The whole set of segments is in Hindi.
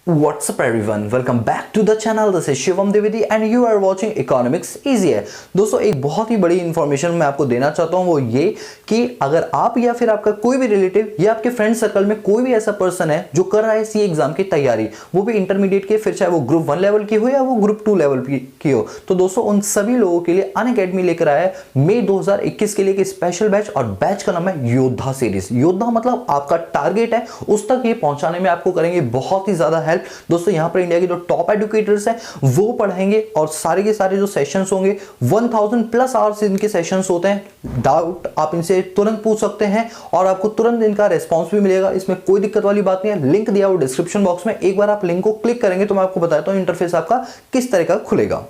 What's up everyone? Welcome back to the channel. This is Shivam Dwivedi and you are watching Economics Easy है। दोस्तों एक बहुत ही बड़ी इंफॉर्मेशन मैं आपको देना चाहता हूं, वो ये कि अगर आप या फिर आपका कोई भी रिलेटिव या आपके फ्रेंड सर्कल में कोई भी ऐसा पर्सन है जो कर रहा है सीए एग्जाम की तैयारी, वो भी इंटरमीडिएट के, फिर चाहे वो ग्रुप 1 लेवल की हो या वो ग्रुप 2 लेवल की हो, तो दोस्तों उन सभी लोगों के लिए अनअकैडमी लेकर आया है मई 2021 के लिए एक स्पेशल बैच, और बैच का नाम है योद्धा सीरीज। योद्धा मतलब आपका टारगेट है, उस तक ये पहुंचाने में आपको करेंगे बहुत ही ज्यादा हेल्प। दोस्तों यहां पर इंडिया के जो टॉप एजुकेटर्स हैं वो पढ़ाएंगे, और सारे के सारे जो सेशंस होंगे 1000 प्लस आवर्स इनके सेशंस होते हैं। डाउट आप इनसे तुरंत पूछ सकते हैं और आपको तुरंत इनका रेस्पॉन्स भी मिलेगा, इसमें कोई दिक्कत वाली बात नहीं है। लिंक दिया हुआ डिस्क्रिप्शन बॉक्स में, एक बार आप लिंक को क्लिक करेंगे तो मैं आपको बताता हूं इंटरफेस आपका किस तरह का खुलेगा।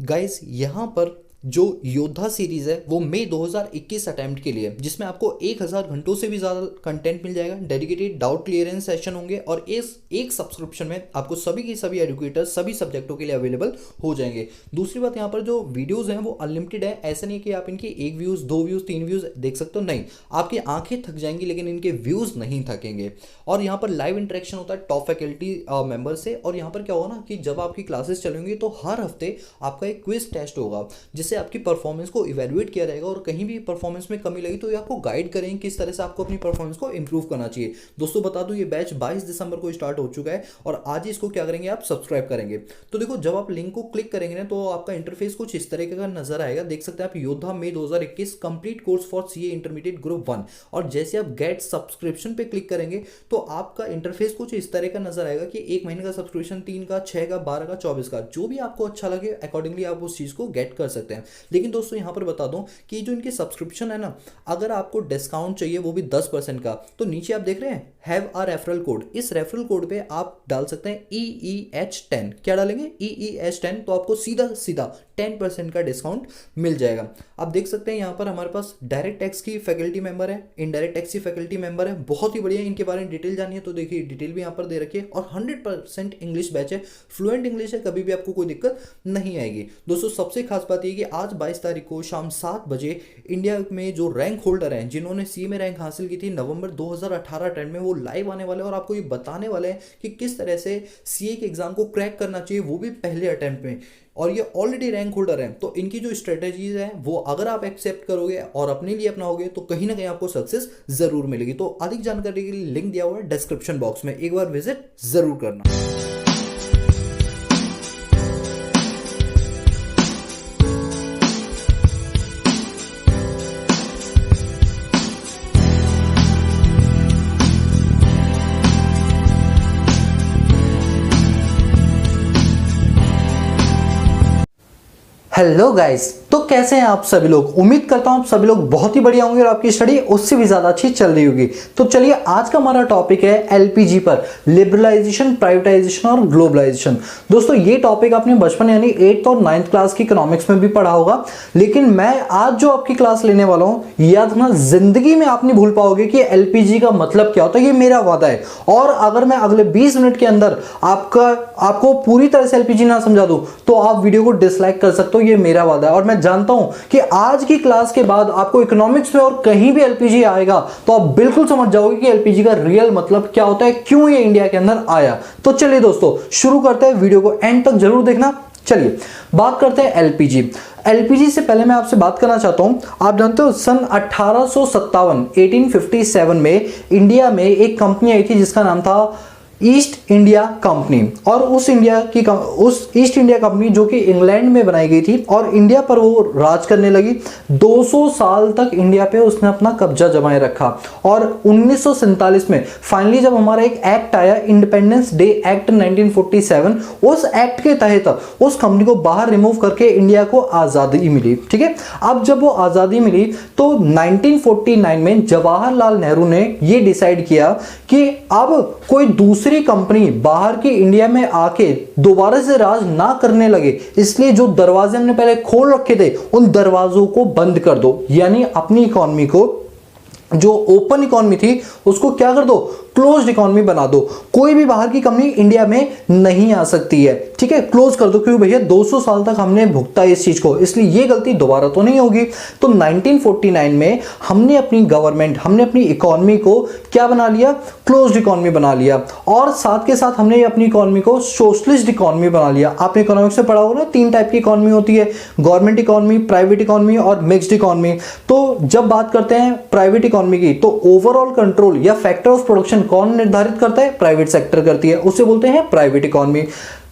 गाइस यहां पर जो योद्धा सीरीज है वो मई 2021 अटेम्प्ट के लिए, जिसमें आपको 1000 घंटों से भी ज़्यादा कंटेंट मिल जाएगा। डेडिकेटेड डाउट क्लियरेंस सेशन होंगे, और इस एक सब्सक्रिप्शन में आपको सभी के सभी एजुकेटर सभी सब्जेक्टों के लिए अवेलेबल हो जाएंगे। दूसरी बात, यहाँ पर जो वीडियोस हैं वो अनलिमिटेड है। ऐसा नहीं कि आप इनकी 1 व्यूज़ 2 व्यूज़ 3 व्यूज़ देख सकते हो, नहीं, आपकी आंखें थक जाएंगी लेकिन इनके व्यूज़ नहीं थकेंगे। और यहाँ पर लाइव इंटरेक्शन होता है टॉप फैकल्टी मेंबर से। और यहाँ पर क्या होगा ना कि जब आपकी क्लासेस चलेंगी तो हर हफ्ते आपका एक क्विज टेस्ट होगा, जिससे आपकी परफॉर्मेंस को इवैल्यूएट किया जाएगा, और कहीं भी परफॉर्मेंस में कमी लगी तो ये आपको गाइड करेंगे किस तरह से आपको अपनी परफॉर्मेंस को इंप्रूव करना चाहिए। दोस्तों बता दूं ये बैच 22 दिसंबर को स्टार्ट हो चुका है, और आज ही इसको क्या करेंगे, आप सब्सक्राइब करेंगे। तो देखो जब आप लिंक को क्लिक करेंगे ना तो आपका इंटरफेस कुछ इस तरह का नजर आएगा। देख सकते हैं आप योद्धा मई 2021 complete course for CA intermediate group 1, और जैसे आप गेट सब्सक्रिप्शन पे क्लिक करेंगे तो आपका इंटरफेस कुछ इस तरह का नजर आएगा कि 1 महीने का सब्सक्रिप्शन, 3 का, 6 का, 12 का, 24 का, जो भी आपको अच्छा लगे अकॉर्डिंगली आप उस चीज को गेट कर सकते हैं। लेकिन दोस्तों यहां पर बता दूं कि जो इनके सब्सक्रिप्शन है ना, अगर आपको डिस्काउंट चाहिए वो भी 10% का, तो नीचे आप देख रहे हैं हैव अ रेफरल कोड। इस रेफरल कोड पे आप डाल सकते हैं EEH10। क्या डालेंगे? EEH10, तो आपको सीधा सीधा 10% का डिस्काउंट मिल जाएगा। आप देख सकते हैं यहाँ पर हमारे पास डायरेक्ट टैक्स की फैकल्टी मेंबर है, इनडायरेक्ट टैक्स की फैकल्टी मेंबर है, बहुत ही बढ़िया। इनके बारे में डिटेल जानिए तो देखिए डिटेल भी यहाँ पर दे रखी है, और 100% इंग्लिश बैच है, फ्लुएंट इंग्लिश है, कभी भी आपको कोई दिक्कत नहीं आएगी। दोस्तों सबसे खास बात यह कि आज 22 तारीख को शाम 7 बजे इंडिया में जो रैंक होल्डर हैं, जिन्होंने सी में रैंक हासिल की थी नवंबर 2018 अटेम्प्ट में, वो लाइव आने वाले हैं और आपको ये बताने वाले हैं कि किस तरह से सीए के एग्जाम को क्रैक करना चाहिए, वो भी पहले अटेम्प्ट में। और ये ऑलरेडी रैंक होल्डर हैं, तो इनकी जो स्ट्रेटेजीज है वो अगर आप एक्सेप्ट करोगे और अपने लिए अपनाओगे तो कहीं ना कहीं आपको सक्सेस जरूर मिलेगी। तो अधिक जानकारी के लिए लिंक दिया हुआ है डिस्क्रिप्शन बॉक्स में, एक बार विजिट जरूर करना। हेलो गाइस, तो कैसे हैं आप सभी लोग? उम्मीद करता हूं आप सभी लोग बहुत ही बढ़िया होंगे और आपकी स्टडी उससे भी ज्यादा अच्छी चल रही होगी। तो चलिए आज का हमारा टॉपिक है एलपीजी पर, लिबरलाइजेशन, प्राइवेटाइजेशन और ग्लोबलाइजेशन। दोस्तों ये टॉपिक आपने बचपन यानी 8th और 9th क्लास की इकोनॉमिक्स में भी पढ़ा होगा, लेकिन मैं आज जो आपकी क्लास लेने वाला हूं याद रखना, जिंदगी में आप नहीं भूल पाओगे कि एलपीजी का मतलब क्या होता है। ये मेरा वादा है, और अगर मैं अगले 20 मिनट के अंदर आपको पूरी तरह से एलपीजी ना समझा दूं तो आप वीडियो को डिसलाइक कर सकते हो, ये मेरा वादा है। और मैं जानता हूं कि आज की क्लास के बाद आपको इकोनॉमिक्स में और कहीं भी एलपीजी आएगा तो आप बिल्कुल समझ जाओगे कि एलपीजी का रियल मतलब क्या होता है, क्यों ये इंडिया के अंदर आया। तो चलिए दोस्तों शुरू करते हैं, वीडियो को एंड तक जरूर देखना। चलिए बात करते हैं एलपीजी। एलपीजी से पहले मैं आपसे बात करना चाहता हूं, आप जानते हो सन 1857 में इंडिया में एक कंपनी आई थी जिसका नाम था ईस्ट इंडिया कंपनी। और उस ईस्ट इंडिया कंपनी जो कि इंग्लैंड में बनाई गई थी, और इंडिया पर वो राज करने लगी। 200 साल तक इंडिया पे उसने अपना कब्जा जमाए रखा, और 1947 में फाइनली जब हमारा एक एक्ट आया, इंडिपेंडेंस डे एक्ट 1947, उस एक्ट के तहत उस कंपनी को बाहर रिमूव करके इंडिया को आजादी मिली। ठीक है, अब जब वो आजादी मिली तो 1949 में जवाहरलाल नेहरू ने ये डिसाइड किया कि अब कोई दूसरी कंपनी बाहर की इंडिया में आके दोबारा से राज ना करने लगे, इसलिए जो दरवाजे हमने पहले खोल रखे थे उन दरवाजों को बंद कर दो, यानी अपनी इकोनॉमी को, जो ओपन इकोनॉमी थी उसको क्या कर दो, क्लोज्ड इकोनॉमी बना दो, कोई भी बाहर की कंपनी इंडिया में नहीं आ सकती है, ठीक है, क्लोज कर दो, क्योंकि भैया 200 साल तक हमने भुगता इस चीज को, इसलिए ये गलती दोबारा तो नहीं होगी। तो 1949 में हमने अपनी गवर्नमेंट, हमने अपनी इकोनॉमी को क्या बना लिया, क्लोज्ड इकोनॉमी बना लिया, और साथ के साथ हमने अपनी इकोनॉमी को सोशलिस्ट इकोनॉमी बना लिया। आपने इकोनॉमिक्स से पढ़ा होगा ना, 3 टाइप की इकोनॉमी होती है, गवर्नमेंट इकोनॉमी, प्राइवेट इकोनॉमी और मिक्स्ड इकोनॉमी। तो जब बात करते हैं प्राइवेट इकोनॉमी की, तो ओवरऑल कंट्रोल या फैक्टर ऑफ प्रोडक्शन कौन निर्धारित करता है, प्राइवेट सेक्टर करती है, उसे बोलते हैं प्राइवेट इकोनॉमी।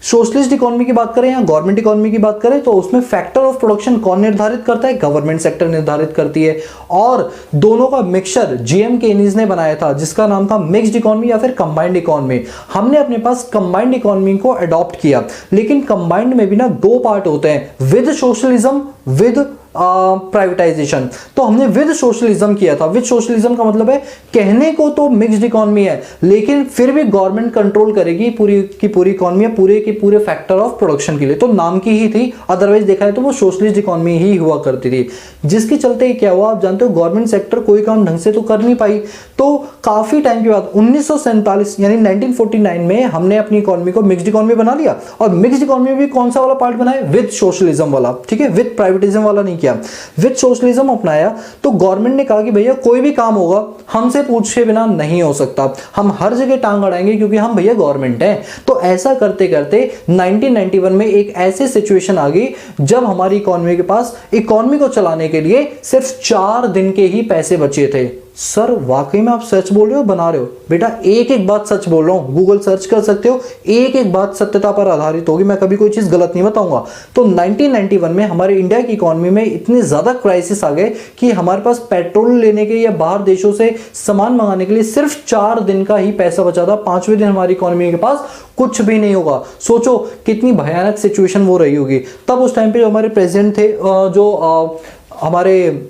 सोशलिस्ट इकोनॉमी की बात करें या गवर्नमेंट इकोनॉमी की बात करें, तो उसमें फैक्टर ऑफ प्रोडक्शन कौन निर्धारित करता है, गवर्नमेंट सेक्टर निर्धारित करती है। और दोनों का मिक्सचर जीएम केनीज ने बनाया था, जिसका नाम था मिक्स्ड इकोनॉमी या फिर कंबाइंड इकोनॉमी। हमने अपने पास कंबाइंड इकोनॉमी को अडॉप्ट किया, लेकिन कंबाइंड में भी ना 2 पार्ट होते हैं, विद सोशलिज्म, विद प्राइवेटाइजेशन। तो हमने विद सोशलिज्म किया था। विद सोशलिज्म का मतलब है कहने को तो मिक्स्ड इकोनॉमी है, लेकिन फिर भी गवर्नमेंट कंट्रोल करेगी पूरी की पूरी इकोनॉमी, पूरे के पूरे फैक्टर ऑफ प्रोडक्शन के लिए। तो नाम की ही थी, अदरवाइज देखा है तो वो सोशलिस्ट इकोनॉमी ही हुआ करती थी, जिसके चलते क्या हुआ आप जानते हो, गवर्नमेंट सेक्टर कोई काम ढंग से तो कर नहीं पाई। तो काफी टाइम के बाद 1947 यानी 1949 में हमने अपनी इकोनॉमी को मिक्स्ड इकोनॉमी बना लिया। और मिक्स्ड इकोनॉमी भी कौन सा वाला पार्ट बनाया, विद सोशलिज्म वाला, ठीक है, विद प्राइवेटिज्म वाला नहीं किया, विद सोशलिज्म अपनाया। तो गवर्नमेंट ने कहा कि भैया कोई भी काम होगा हमसे पूछे बिना नहीं हो सकता, हम हर जगह टांग अड़ाएंगे क्योंकि हम भैया गवर्नमेंट हैं। तो ऐसा करते करते 1991 में एक ऐसी सिचुएशन आ गई जब हमारी इकोनॉमी के पास इकोनॉमी को चलाने के लिए सिर्फ 4 दिन के ही पैसे बचे थे। सर वाकई में आप सच बोल रहे हो, बना रहे हो? बेटा एक एक बात सच बोल रहा हूं, गूगल सर्च कर सकते हो, एक एक बात सत्यता पर आधारित होगी, मैं कभी कोई चीज गलत नहीं बताऊंगा। तो 1991 में हमारे इंडिया की इकोनॉमी में इतने ज्यादा क्राइसिस आ गए कि हमारे पास पेट्रोल लेने के या बाहर देशों से सामान मंगाने के लिए सिर्फ 4 दिन का ही पैसा बचा था। 5वें दिन हमारी इकोनॉमी के पास कुछ भी नहीं होगा। सोचो कितनी भयानक सिचुएशन वो रही होगी। तब उस टाइम पे जो हमारे प्रेसिडेंट थे, जो हमारे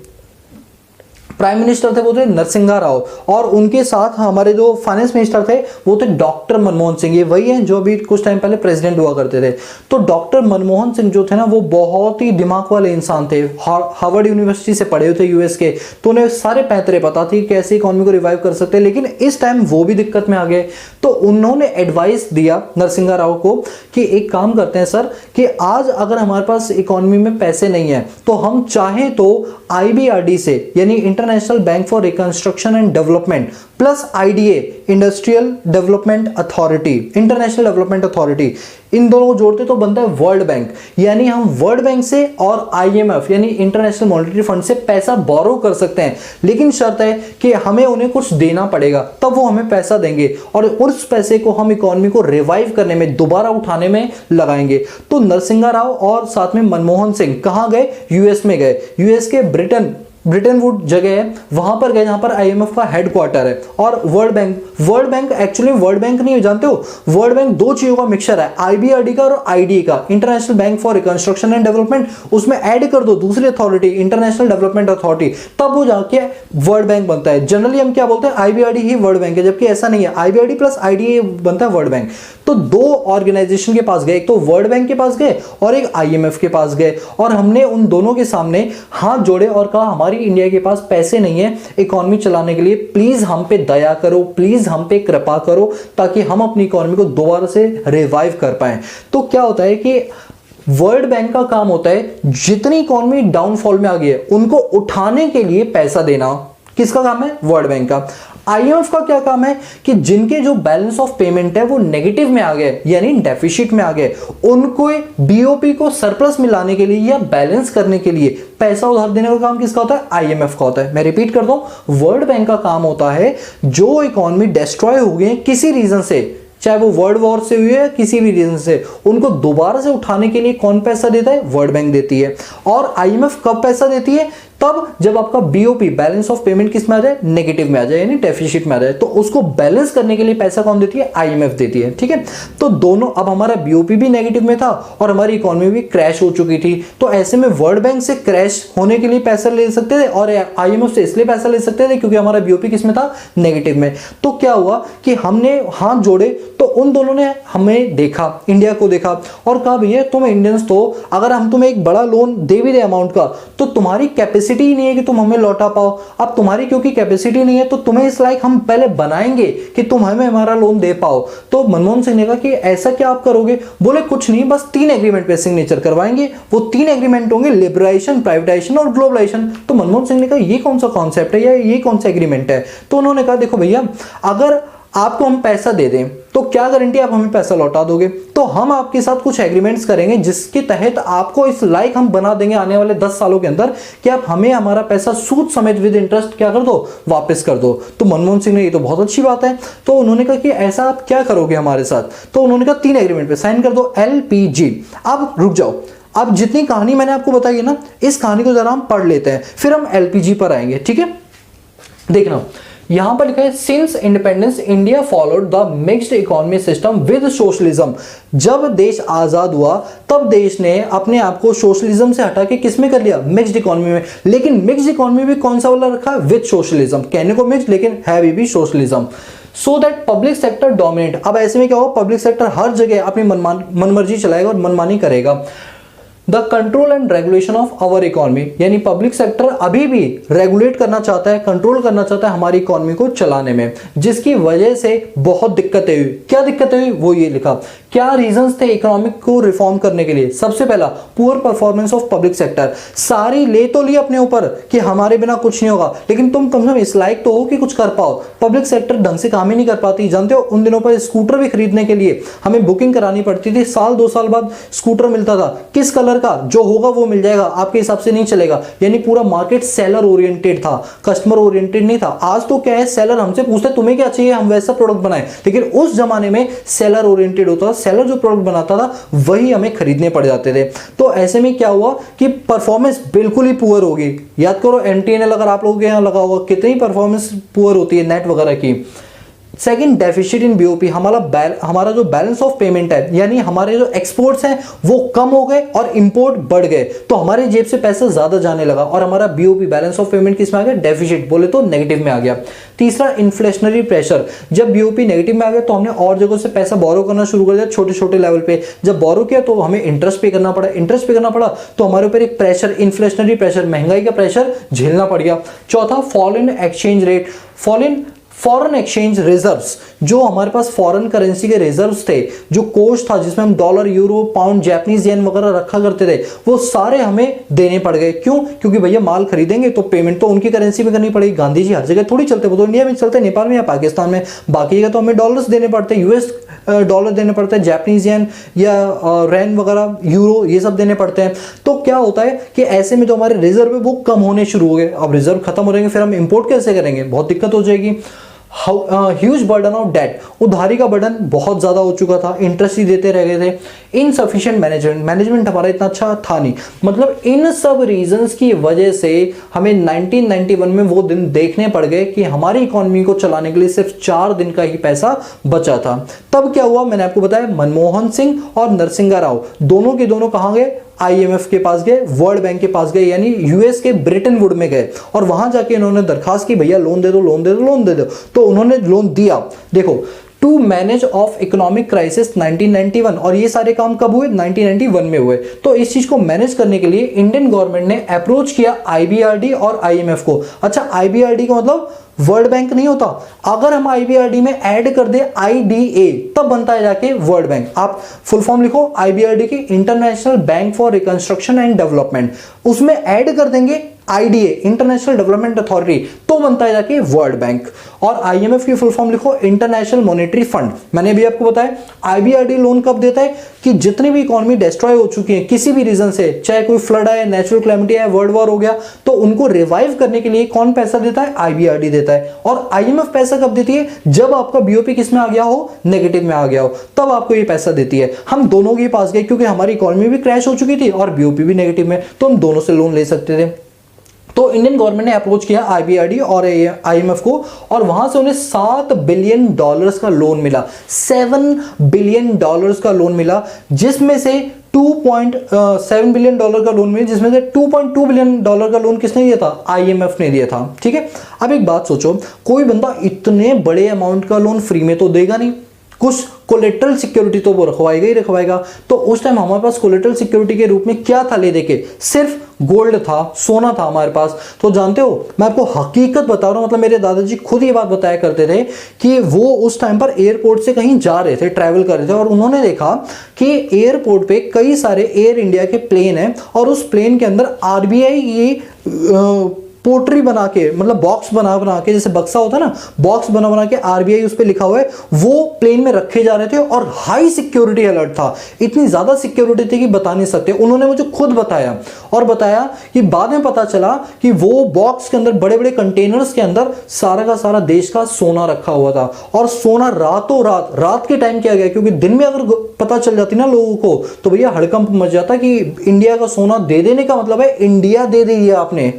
प्राइम मिनिस्टर थे वो थे नरसिंहा राव, और उनके साथ हमारे जो फाइनेंस मिनिस्टर थे वो थे डॉक्टर मनमोहन सिंह। ये वही हैं जो अभी कुछ टाइम पहले प्रेसिडेंट हुआ करते थे। तो डॉक्टर मनमोहन सिंह जो थे ना, वो बहुत ही दिमाग वाले इंसान थे, हार्वर्ड यूनिवर्सिटी से पढ़े हुए थे यूएस के, तो उन्हें सारे पैंतरे पता थी कैसे इकोनॉमी को रिवाइव कर सकते हैं। लेकिन इस टाइम वो भी दिक्कत में आ गए, तो उन्होंने एडवाइस दिया नरसिंहा राव को कि एक काम करते हैं सर, कि आज अगर हमारे पास इकोनॉमी में पैसे नहीं है तो हम चाहे तो IBRD से, यानी international bank for reconstruction and development, plus IDA industrial development authority, international development authority, इन दोनों को जोड़ते तो बनता है वर्ल्ड बैंक। यानी हम वर्ल्ड बैंक से और IMF यानी इंटरनेशनल मॉनेटरी फंड से पैसा बोरो कर सकते हैं, लेकिन शर्त है कि हमें उन्हें कुछ देना पड़ेगा, तब वो हमें पैसा देंगे और उस पैसे को हम इकोनॉमी को रिवाइव करने में, दोबारा उठाने में लगाएंगे। तो नरसिंहा राव और साथ में मनमोहन सिंह कहां गए, यूएस में गए। यूएस के ब्रिटेन वुड जगह है, वहां पर गए जहां पर IMF का हेडक्वार्टर है। और world bank actually world bank नहीं जानते हो, वर्ल्ड बैंक 2 चीजों का मिक्सचर है, IBRD का और IDA का, international bank for reconstruction and development. उसमें ऐड कर दो दूसरी अथॉरिटी, इंटरनेशनल डेवलपमेंट अथॉरिटी, तब वो जाके वर्ल्ड बैंक बनता है। जनरली हम क्या बोलते हैं, IBRD ही वर्ल्ड बैंक है, जबकि ऐसा नहीं है, IBRD प्लस IDA बनता है वर्ल्ड बैंक। तो 2 ऑर्गेनाइजेशन के पास गए, एक तो वर्ल्ड बैंक के पास गए और एक IMF के पास गए, और हमने उन दोनों के सामने हाथ जोड़े और कहा हमारी इंडिया के पास पैसे नहीं है इकोनॉमी चलाने के लिए, प्लीज हम पे दया करो, प्लीज हम पे कृपा करो, ताकि हम अपनी इकोनॉमी को दोबारा से रिवाइव कर पाएं। तो क्या होता है कि वर्ल्ड बैंक का काम होता है जितनी इकोनॉमी डाउनफॉल में आ गई है उनको उठाने के लिए पैसा देना। किसका काम है, वर्ल्ड बैंक का। IMF का क्या काम है कि जिनके जो बैलेंस ऑफ पेमेंट है वो नेगेटिव में आ गए, यानी डेफिसिट में आ गए, उनको BOP को सरप्लस में लाने के लिए या बैलेंस करने के लिए पैसा उधार देने का काम किसका होता है, IMF का होता है। मैं रिपीट कर दूं, वर्ल्ड बैंक का काम होता है जो इकोनॉमी डिस्ट्रॉय हो गई है किसी रीजन से, चाहे वो वर्ल्ड वॉर से हुई है किसी भी रीजन से, उनको दोबारा से उठाने के लिए कौन पैसा देता है, वर्ल्ड बैंक देती है। और IMF कब पैसा देती है, तब जब आपका BOP बैलेंस ऑफ पेमेंट किस में आ जाए, नेगेटिव में आ जाए, यानी डेफिसिट में आ जाए, तो उसको बैलेंस करने के लिए पैसा कौन देती है, IMF देती है। ठीक है, तो दोनों, अब हमारा BOP भी नेगेटिव में था और हमारी इकोनॉमी भी क्रैश हो चुकी थी, तो ऐसे में वर्ल्ड बैंक से क्रैश होने के लिए पैसा ले सकते थे और IMF से इसलिए पैसा ले सकते थे क्योंकि हमारा BOP किस में था, नेगेटिव में। तो क्या हुआ कि हमने हाथ जोड़े, तो उन दोनों ने हमें देखा, इंडिया को देखा और कहा भैया तुम इंडियंस, तो अगर हम तुम्हें एक बड़ा लोन दे भी दे अमाउंट का, तो तुम्हारी कैपेसिटी कैपेसिटी ही नहीं है कि तुम हमें लौटा पाओ। अब तुम्हारी क्योंकि कैपेसिटी नहीं है तो तुम्हें इस लायक हम पहले बनाएंगे कि तुम हमें हमारा लोन दे पाओ। तो मनमोहन सिंह ने कहा कि ऐसा क्या आप करोगे? बोले कुछ नहीं, बस 3 एग्रीमेंट पे सिग्नेचर करवाएंगे। वो 3 एग्रीमेंट होंगे, लिबरलाइजेशन, प्राइवेटाइजेशन और ग्लोबलाइजेशन। तो मनमोहन सिंह ने कहा ये कौन सा कॉन्सेप्ट है या ये कौन सा एग्रीमेंट है? तो उन्होंने कहा देखो भैया, अगर आपको हम पैसा दे दें तो क्या गारंटी आप हमें पैसा लौटा दोगे? तो हम आपके साथ कुछ एग्रीमेंट्स करेंगे जिसके तहत आपको इस लायक हम बना देंगे आने वाले 10 सालों के अंदर कि आप हमें हमारा पैसा सूद समेत विद इंटरेस्ट क्या कर दो, वापस कर दो। तो मनमोहन सिंह ने ये तो बहुत अच्छी बात है, तो उन्होंने कहा कि ऐसा आप क्या करोगे हमारे साथ? तो उन्होंने कहा 3 एग्रीमेंट पे साइन कर दो, LPG। अब रुक जाओ, अब जितनी कहानी मैंने आपको बताई है ना, इस कहानी को जरा हम पढ़ लेते हैं, फिर हम LPG पर आएंगे, ठीक है? देखना यहां पर लिखा है since independence India followed the mixed economy system with socialism. जब देश आजाद हुआ तब देश ने अपने आप को सोशलिज्म से हटा के किस में कर लिया? मिक्स्ड इकोनॉमी में। लेकिन मिक्स्ड इकोनॉमी में कौन सा वाला रखा? With socialism. कहने को मिक्स्ड लेकिन है भी socialism. So that public sector dominate. अब ऐसे में क्या होगा? पब्लिक सेक्टर हर जगह अपनी मनमर्जी चलाएगा और मनमानी करेगा। The control and regulation of our economy, यानी पब्लिक सेक्टर अभी भी रेगुलेट करना चाहता है, कंट्रोल करना चाहता है हमारी इकोनॉमी को चलाने में, जिसकी वजह से बहुत दिक्कतें हुई। क्या दिक्कतें हुई वो ये लिखा। क्या रीजंस थे इकोनॉमिक को रिफॉर्म करने के लिए? सबसे पहला poor performance of public sector. सारी ले तो ली अपने ऊपर कि हमारे बिना कुछ नहीं होगा, लेकिन तुम कम से कम इस लायक तो हो कि कुछ कर पाओ। पब्लिक सेक्टर ढंग से काम ही नहीं कर पाती। जानते हो उन दिनों पर स्कूटर भी खरीदने के लिए हमें बुकिंग करानी पड़ती थी, साल 2 साल बाद स्कूटर मिलता था। किस कलर का? जो होगा वो मिल जाएगा, आपके हिसाब से नहीं चलेगा। यानी पूरा मार्केट सेलर ओरिएंटेड था, कस्टमर ओरिएंटेड नहीं था। आज तो क्या है, सेलर हमसे पूछते तुम्हें क्या चाहिए, हम वैसा प्रोडक्ट बनाएं। लेकिन उस जमाने में सेलर ओरिएंटेड होता था, सेलर जो प्रोडक्ट बनाता था वही हमें खरीदने पड़ जाते थे। तो ऐसे में क्या हुआ कि परफॉर्मेंस बिल्कुल ही पुअर होगी। याद करो MTNL अगर आप लोगों के यहाँ लगा हुआ, कितनी परफॉर्मेंस पुअर होती है नेट वगैरह की। Second, deficit in BOP। हमारा जो बैलेंस ऑफ पेमेंट है, यानी हमारे जो एक्सपोर्ट्स हैं वो कम हो गए और इंपोर्ट बढ़ गए, तो हमारे जेब से पैसा ज्यादा जाने लगा और हमारा BOP बैलेंस ऑफ पेमेंट किस में आ गया? डेफिसिट, बोले तो नेगेटिव में आ गया। तीसरा, इन्फ्लेशनरी प्रेशर। जब BOP नेगेटिव में आ गया तो हमने और जगहों से पैसा बोरो करना शुरू कर दिया, छोटे छोटे लेवल पे। जब बोरो किया तो हमें इंटरेस्ट पे करना पड़ा, इंटरेस्ट पे करना पड़ा तो हमारे ऊपर एक प्रेशर, इन्फ्लेशनरी प्रेशर, महंगाई का प्रेशर झेलना पड़ गया। चौथा, fall in exchange rate, fall in foreign exchange reserves. जो हमारे पास फॉरेन करेंसी के रिजर्व्स थे, जो कोष था जिसमें हम dollar, euro, pound, Japanese yen वगैरह रखा करते थे, वो सारे हमें देने पड़ गए। क्यों? क्योंकि भैया माल खरीदेंगे तो पेमेंट तो उनकी करेंसी में करनी पड़ेगी। गांधी जी हर जगह थोड़ी चलते, वो तो इंडिया में चलते, नेपाल में या पाकिस्तान में। बाकी जगह तो हमें डॉलर्स देने पड़ते हैं, US डॉलर देने पड़ते हैं, जापानीज येन या रेन वगैरह, यूरो, ये सब देने पड़ते हैं। तो क्या होता है कि ऐसे में जो हमारे रिजर्व है वो कम होने शुरू हो गए। अब रिजर्व खत्म हो जाएंगे, फिर हम इंपोर्ट कैसे करेंगे? बहुत दिक्कत हो जाएगी। ह्यूज बर्डन ऑफ डेट, उधारी का बर्डन बहुत ज्यादा हो चुका था, इंटरेस्ट ही देते रह गए थे। इनसफिशिएंट मैनेजमेंट हमारा इतना अच्छा था नहीं। मतलब इन सब रीजंस की वजह से हमें 1991 में वो दिन देखने पड़ गए कि हमारी इकोनॉमी को चलाने के लिए सिर्फ 4 दिन का ही पैसा बचा था। तब क्या हुआ? मैंने आपको बताया, मनमोहन सिंह और नरसिंहा राव दोनों के दोनों कहां गए? IMF के पास गए, वर्ल्ड बैंक के पास गए, यानी US के ब्रिटेन वुड में गए और वहां जाके इन्होंने दरखास्त की, भैया लोन दे दो, लोन दे दो, लोन दे दो। तो उन्होंने लोन दिया। देखो, to manage of economic crisis 1991, और ये सारे काम कब हुए? 1991 में हुए। तो इस चीज को मैनेज करने के लिए इंडियन गवर्नमेंट ने अप्रोच किया IBRD और IMF को। अच्छा, IBRD का मतलब वर्ल्ड बैंक नहीं होता। अगर हम IBRD में ऐड कर दे IDA तब बनता है जाके वर्ल्ड बैंक। आप फुल फॉर्म लिखो IBRD की, international bank for reconstruction and development, उसमें ऐड कर देंगे IDA, इंटरनेशनल डेवलपमेंट अथॉरिटी, तो बनता है जाके वर्ल्ड बैंक। और IMF की फुल फॉर्म लिखो इंटरनेशनल मॉनेटरी फंड। मैंने भी आपको बताया IBRD लोन कब देता है कि जितनी भी इकोनॉमी डिस्ट्रॉय हो चुकी है किसी भी रीजन से, चाहे कोई फ्लड आए, नेचुरल कैलेमिटी आए, वर्ल्ड वॉर हो गया, तो उनको रिवाइव करने के लिए कौन पैसा देता है? IBRD देता है। और IMF पैसा कब देती है? जब आपका BOP किस में आ गया हो? नेगेटिव में आ गया हो, तब आपको ये पैसा देती है। हम दोनों के पास गए क्योंकि हमारी इकोनॉमी भी क्रैश हो चुकी थी और BOP भी नेगेटिव में, तो हम दोनों से लोन ले सकते थे। तो इंडियन गवर्नमेंट ने अप्रोच किया IBRD और IMF को, और वहां से उन्हें $7 बिलियन का लोन मिला, $7 बिलियन का लोन मिला, जिसमें से 2.7 बिलियन डॉलर का लोन मिला, जिसमें से 2.2 बिलियन डॉलर का लोन किसने दिया था? IMF ने दिया था। ठीक है, अब एक बात सोचो, कोई बंदा इतने बड़े अमाउंट का लोन फ्री में तो देगा नहीं। कुछ कोलेट्रल सिक्योरिटी तो वो रखवाएगा ही रखवाएगा। तो उस टाइम हमारे पास कोलेट्रल सिक्योरिटी के रूप में क्या था ले देके, सिर्फ गोल्ड था, सोना था हमारे पास। तो जानते हो मैं आपको हकीकत बता रहा हूं, मतलब मेरे दादाजी खुद ये बात बताया करते थे कि वो उस टाइम पर एयरपोर्ट से कहीं जा रहे थे, ट्रैवल कर रहे थे, और उन्होंने देखा कि एयरपोर्ट पे कई सारे एयर इंडिया के प्लेन हैं और उस प्लेन के अंदर आरबीआई की पोट्री बना के, मतलब बॉक्स बना बना के, जैसे बक्सा होता है ना, बॉक्स बना बना के आरबीआई उस पे लिखा हुआ है, वो प्लेन में रखे जा रहे थे और हाई सिक्योरिटी अलर्ट था। इतनी ज्यादा सिक्योरिटी थी कि बता नहीं सकते। उन्होंने मुझे खुद बताया और बताया कि बाद में पता चला कि वो बॉक्स के अंदर, बड़े बड़े कंटेनर्स के अंदर सारा का सारा देश का सोना रखा हुआ था। और सोना रातों रात के टाइम किया गया, क्योंकि दिन में अगर पता चल जाती ना लोगों को तो भैया हड़कंप मच जाता कि इंडिया का सोना दे देने का मतलब है इंडिया दे दिया आपने।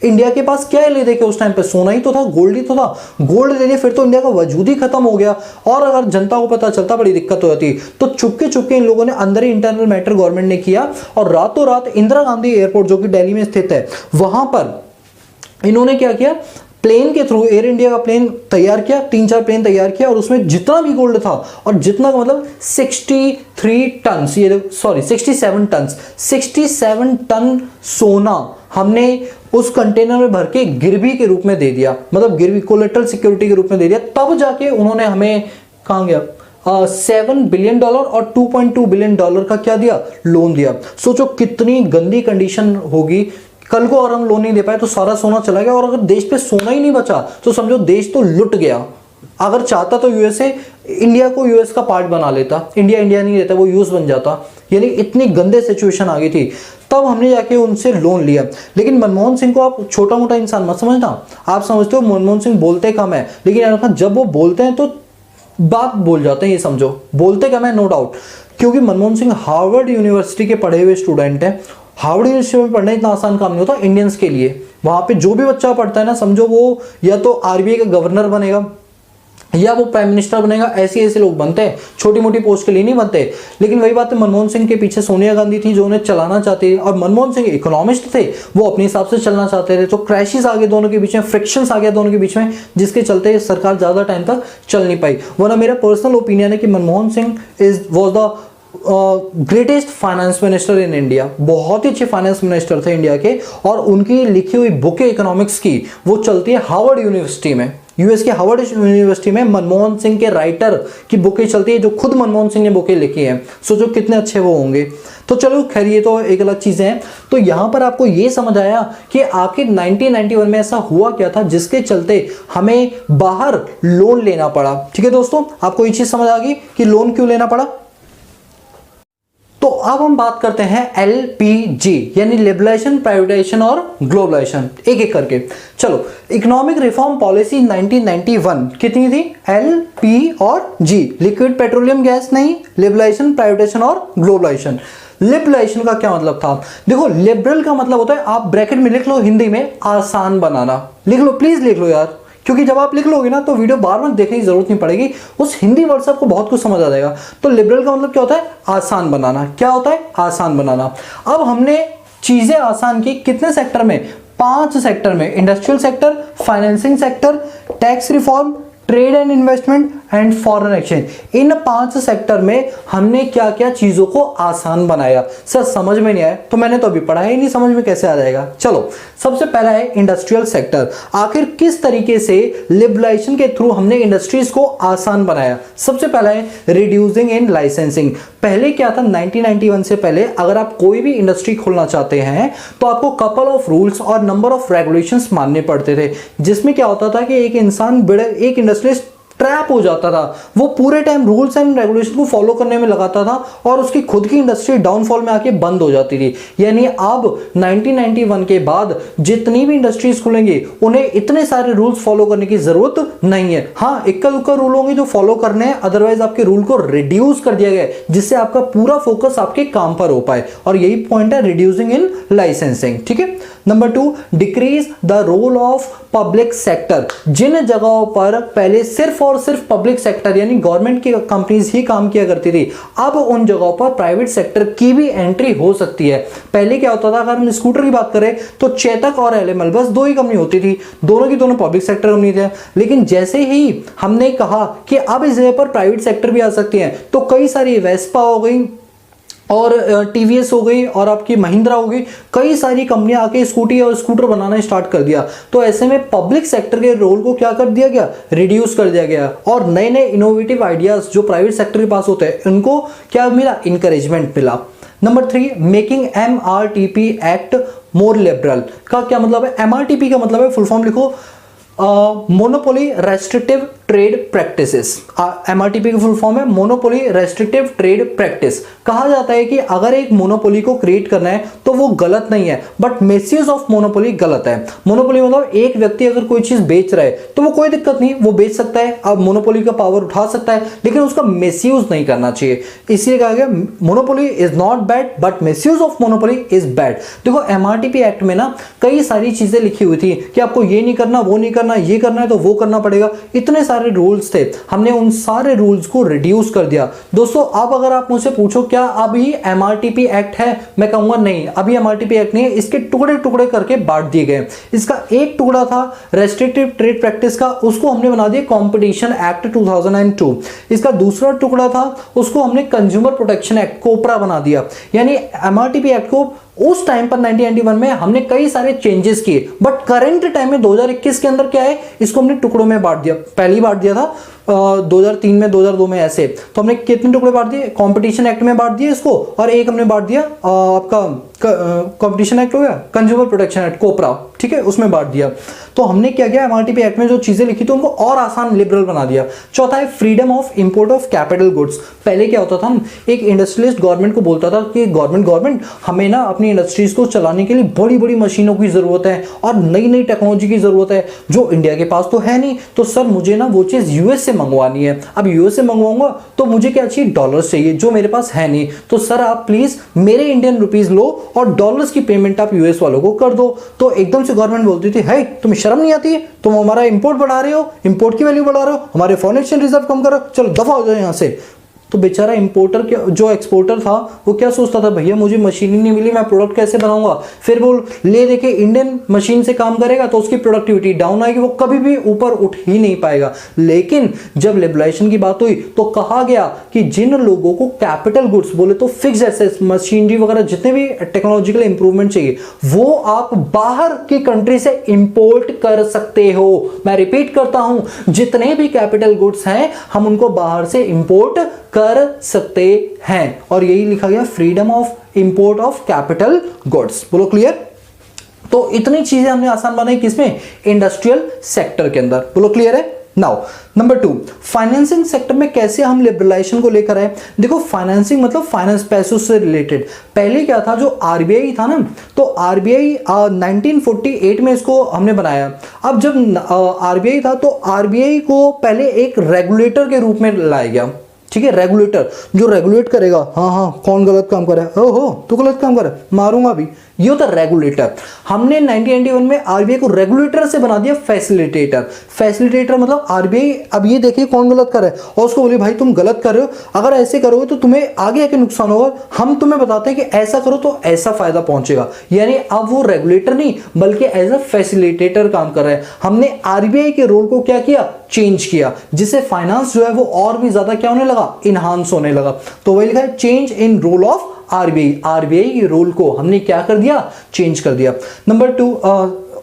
इंडिया के पास क्या है ले देके, उस टाइम पे सोना ही तो था, गोल्ड ही तो था। गोल्ड दे दिया फिर तो इंडिया का वजूद ही खत्म हो गया। और अगर जनता को पता चलता बड़ी दिक्कत हो जाती। तो चुपके चुपके इन लोगों ने अंदर ही इंटरनल मैटर गवर्नमेंट ने किया और रातों रात इंदिरा गांधी एयरपोर्ट जो कि दिल्ली में स्थित है, वहां पर इन्होंने क्या किया, प्लेन के थ्रू एयर इंडिया का प्लेन तैयार किया, 3-4 प्लेन तैयार किया और उसमें जितना भी गोल्ड था, और जितना का मतलब 63 टन, ये सॉरी 67 टन, 67 टन सोना हमने उस कंटेनर में भर के गिरवी के रूप में दे दिया, मतलब गिरवी कोलेट्रल सिक्योरिटी के रूप में दे दिया। तब जाके उन्होंने हमें कहाँ गया $7 बिलियन और $2.2 बिलियन का क्या दिया, लोन दिया। सोचो कितनी गंदी कंडीशन होगी। कल को अगर हम लोन नहीं दे पाए तो सारा सोना चला गया, और अगर देश पे सोना ही नहीं बचा तो समझो देश तो लुट गया। अगर चाहता तो यूएसए इंडिया को यूएस का पार्ट बना लेता, इंडिया नहीं रहता, वो यूएस बन जाता। यानी इतनी गंदे सिचुएशन आ गई थी। तब हमने जाके उनसे लोन लिया। लेकिन मनमोहन सिंह को आप छोटा मोटा इंसान मत समझना। आप समझते हो मनमोहन सिंह बोलते कम है, लेकिन जब वो बोलते हैं तो बात बोल जाते हैं, ये समझो। बोलते कम है नो डाउट, क्योंकि मनमोहन सिंह हार्वर्ड यूनिवर्सिटी के पढ़े हुए स्टूडेंट हैं। हार्वर्ड यूनिवर्सिटी में पढ़ना इतना आसान काम नहीं होता इंडियंस के लिए। वहां पे जो भी बच्चा पढ़ता है ना, समझो वो या तो आरबीआई का गवर्नर बनेगा या वो प्राइम मिनिस्टर बनेगा। ऐसे लोग बनते हैं, छोटी मोटी पोस्ट के लिए नहीं बनते। लेकिन वही बात है, मनमोहन सिंह के पीछे सोनिया गांधी थी जो उन्हें चलाना चाहती थी, और मनमोहन सिंह इकोनॉमिस्ट थे, वो अपने हिसाब से चलना चाहते थे। तो क्रैशेस आ गए दोनों के बीच में, फ्रिक्शंस आ गया दोनों के बीच में, जिसके चलते सरकार ज्यादा टाइम तक चल नहीं पाई। वरना मेरा पर्सनल ओपिनियन है कि Manmohan Singh was the greatest finance minister in India. बहुत ही अच्छे फाइनेंस मिनिस्टर थे इंडिया के, और उनकी लिखी हुई बुक इकोनॉमिक्स की वो चलती है हार्वर्ड यूनिवर्सिटी में, यूएस के हार्वर्ड यूनिवर्सिटी में। मनमोहन सिंह के राइटर की बुकें चलती है, जो खुद मनमोहन सिंह ने बुकें लिखी हैं। सोचो कितने अच्छे वो होंगे। तो चलो खैर, ये तो एक अलग चीजें हैं। तो यहां पर आपको ये समझ आया कि आखिर 1991 में ऐसा हुआ क्या था जिसके चलते हमें बाहर लोन लेना पड़ा। ठीक है दोस्तों, आपको ये चीज समझ आ गई कि लोन क्यों लेना पड़ा। तो अब हम बात करते हैं एलपीजी, यानी लिबरलाइजेशन, प्राइवेटाइजेशन और ग्लोबलाइजेशन, एक एक करके। चलो, इकोनॉमिक रिफॉर्म पॉलिसी 1991 कितनी थी, एल, पी और जी, लिक्विड पेट्रोलियम गैस नहीं, लिबरलाइजेशन, प्राइवेटाइजेशन और ग्लोबलाइजेशन। लिबरलाइजेशन का क्या मतलब था, देखो लिबरल का मतलब होता है, आप ब्रैकेट में लिख लो हिंदी में, आसान बनाना। लिख लो, प्लीज लिख लो यार, क्योंकि जब आप लिख लोगे ना तो वीडियो बार बार देखने की जरूरत नहीं पड़ेगी, उस हिंदी वर्ड से आपको बहुत कुछ समझ आ जाएगा। तो लिबरल का मतलब क्या होता है, आसान बनाना। क्या होता है, आसान बनाना। अब हमने चीजें आसान की कितने सेक्टर में, 5 सेक्टर में, industrial sector, financing sector, tax reform, trade and investment and foreign exchange. In 5 sector में हमने क्या क्या चीजों को आसान बनाया। सर समझ में नहीं आया तो मैंने तो अभी पढ़ा ही नहीं, समझ में कैसे आ जाएगा। चलो, सबसे पहला है इंडस्ट्रियल सेक्टर। आखिर किस तरीके से लिबरलाइजेशन के थ्रू हमने इंडस्ट्रीज को आसान बनाया। सबसे पहला है रिड्यूसिंग इन लाइसेंसिंग। पहले क्या था, 1991 से पहले अगर आप कोई भी इंडस्ट्री खोलना चाहते हैं तो आपको कपल ऑफ रूल्स और नंबर ऑफ रेगुलेशंस मानने पड़ते थे, जिसमें क्या होता था कि एक इंसान एक इंडस्ट्रियलिस्ट ट्रैप हो जाता था। वो पूरे टाइम रूल्स एंड रेगुलेशन को फॉलो करने में लगाता था और उसकी खुद की इंडस्ट्री डाउनफॉल में आके बंद हो जाती थी। यानी अब 1991 के बाद जितनी भी इंडस्ट्रीज खुलेंगी उन्हें इतने सारे रूल्स फॉलो करने की जरूरत नहीं है। हाँ, इक्का दुक्का रूल होंगे जो फॉलो करने हैं, अदरवाइज आपके रूल को रिड्यूस कर दिया गया है, जिससे आपका पूरा फोकस आपके काम पर हो पाए। और यही पॉइंट है रिड्यूसिंग इन लाइसेंसिंग। ठीक है, number 2, decrease the role of public sector. जिन जगहों पर पहले सिर्फ और सिर्फ पब्लिक सेक्टर यानी गवर्नमेंट की कंपनीज ही काम किया करती थी, अब उन जगहों पर प्राइवेट सेक्टर की भी एंट्री हो सकती है। पहले क्या होता था, अगर हम स्कूटर की बात करें तो चेतक और एलएमएल बस दो ही कंपनी होती थी, दोनों की दोनों पब्लिक सेक्टर कंपनी थे। लेकिन जैसे ही हमने कहा कि अब इस जगह पर प्राइवेट सेक्टर भी आ सकती है, तो कई सारी वेस्पा हो गई और टीवीएस हो गई और आपकी महिंद्रा हो गई, कई सारी कंपनियां आके स्कूटी और स्कूटर बनाना स्टार्ट कर दिया। तो ऐसे में पब्लिक सेक्टर के रोल को क्या कर दिया गया, रिड्यूस कर दिया गया और नए नए इनोवेटिव आइडियाज जो प्राइवेट सेक्टर के पास होते हैं उनको क्या मिला, इंकरेजमेंट मिला। नंबर 3, मेकिंग एमआरटीपी एक्ट मोर लिबरल का क्या मतलब है? एमआरटीपी का मतलब है, फुल फॉर्म लिखो, monopoly restrictive trade practices. MRTP की फुल फॉर्म है मोनोपोली रेस्ट्रिक्टिव ट्रेड प्रैक्टिस। कहा जाता है कि अगर एक मोनोपोली को क्रिएट करना है तो वो गलत नहीं है, बट मिसयूज ऑफ मोनोपोली गलत है। मोनोपोली मतलब एक व्यक्ति अगर कोई चीज बेच रहा है तो वो कोई दिक्कत नहीं, वो बेच सकता है, अब मोनोपोली का पावर उठा सकता है, लेकिन उसका मिसयूज नहीं करना चाहिए। इसलिए कहा गया monopoly is not bad but misuse of monopoly is bad. देखो एमआरटीपी एक्ट में ना कई सारी चीजें लिखी हुई थी कि आपको ये नहीं करना, वो नहीं करना, ये करना है तो वो करना पड़ेगा, इतने सारे रूल्स थे। हमने उन सारे रूल्स को रिड्यूस कर दिया। दोस्तों अब अगर आप मुझसे पूछो क्या अभी एमआरटीपी एक्ट है, मैं कहूंगा नहीं, अभी एमआरटीपी एक्ट नहीं है, इसके टुकड़े टुकड़े करके बांट दिए गए। इसका एक टुकड़ा था रेस्ट्रिक्टिव ट्रेड प्रैक्टिस का, उसको हमने बना दिया कॉम्पिटिशन एक्ट 2002। इसका दूसरा टुकड़ा था, उसको हमने कंज्यूमर प्रोटेक्शन एक्ट कोपरा बना दिया। यानी एमआरटीपी एक्ट को उस टाइम पर 1991 में हमने कई सारे चेंजेस किए, बट करंट टाइम में 2021 के अंदर क्या है, इसको हमने टुकड़ों में बांट दिया। पहली बांट दिया था 2003 में, 2002 में, ऐसे तो हमने कितने टुकड़े बांट दिए, कंपटीशन एक्ट में बांट दिया इसको, और एक हमने बांट दिया आपका कंपटीशन एक्ट हो गया, कंज्यूमर प्रोटेक्शन एक्ट कोपरा, ठीक है, उसमें बांट दिया। तो हमने क्या किया, एमआरटीपी एक्ट में जो चीजें लिखी थी उनको और आसान लिबरल बना दिया। चौथा है freedom of import of capital goods. पहले क्या होता था, एक इंडस्ट्रियलिस्ट गवर्नमेंट को बोलता था कि गवर्नमेंट हमें ना अपनी इंडस्ट्रीज को चलाने के लिए बड़ी बड़ी मशीनों की जरूरत है और नई नई टेक्नोलॉजी की जरूरत है, जो इंडिया के पास तो है नहीं, तो सर मुझे ना वो चीज यूएस से मंगवानी है। अब यूएस से मंगवाऊंगा तो मुझे क्या चाहिए, डॉलर्स चाहिए, जो मेरे पास है नहीं, तो सर आप प्लीज मेरे इंडियन रुपीज लो और डॉलर्स की पेमेंट आप यूएस वालों को कर दो। तो एकदम से गवर्नमेंट बोलती थी, है तुम्हें शर्म नहीं आती है, तुम हमारा इंपोर्ट बढ़ा रहे हो, इंपोर्ट की वैल्यू बढ़ा रहे हो, हमारे फॉरेन एक्सचेंज रिजर्व कम करो, चलो दफा हो जाओ यहां से। तो बेचारा इंपोर्टर जो एक्सपोर्टर था वो क्या सोचता था, भैया मुझे मशीन ही नहीं मिली, मैं प्रोडक्ट कैसे बनाऊंगा। फिर वो ले देके इंडियन मशीन से काम करेगा तो उसकी प्रोडक्टिविटी डाउन आएगी, वो कभी भी ऊपर उठ ही नहीं पाएगा। लेकिन जब लिबरलाइजेशन की बात हुई तो कहा गया कि जिन लोगों को कैपिटल गुड्स बोले तो फिक्स एसेट्स, मशीनरी वगैरह जितने भी टेक्नोलॉजिकल इंप्रूवमेंट चाहिए वो आप बाहर की कंट्री से इंपोर्ट कर सकते हो। मैं रिपीट करता हूं, जितने भी कैपिटल गुड्स हैं हम उनको बाहर से इंपोर्ट कर सकते हैं, और यही लिखा गया freedom of import of capital goods. बोलो क्लियर। तो इतनी चीजें हमने आसान बनाई किसमें, इंडस्ट्रियल सेक्टर के अंदर। बोलो क्लियर है। नाउ नंबर 2, फाइनेंसिंग सेक्टर में कैसे हम लिबरलाइजेशन को लेकर आए। देखो फाइनेंसिंग मतलब फाइनेंस, पैसों से रिलेटेड। पहले क्या था, जो आरबीआई था ना, तो आरबीआई 1948 में इसको हमने बनाया। अब जब आरबीआई था तो आरबीआई को पहले एक रेगुलेटर के रूप में लाया गया, ठीक है, रेगुलेटर जो रेगुलेट करेगा, हाँ हाँ कौन गलत काम कर रहा है, ओहो तू गलत काम कर रहा है मारूंगा भी, ये होता रेगुलेटर। हमने 1991 में आरबीआई को रेगुलेटर से बना दिया फैसिलिटेटर। फैसिलिटेटर मतलब आरबीआई अब ये देखिए कौन गलत कर रहा है और उसको बोलिए भाई तुम गलत कर रहे हो, अगर ऐसे करोगे तो तुम्हें आगे आके नुकसान होगा, हम तुम्हें बताते हैं कि ऐसा करो तो ऐसा फायदा पहुंचेगा। यानी अब वो रेगुलेटर नहीं बल्कि एज अ फैसिलिटेटर काम कर रहा है। हमने आरबीआई के रोल को क्या किया, चेंज किया, जिससे फाइनेंस जो है वो और भी ज्यादा क्या होने लगा, इनहांस होने लगा। तो वही लिखा है change in role of RBI. RBI के रोल को हमने क्या कर दिया, चेंज कर दिया। Number 2,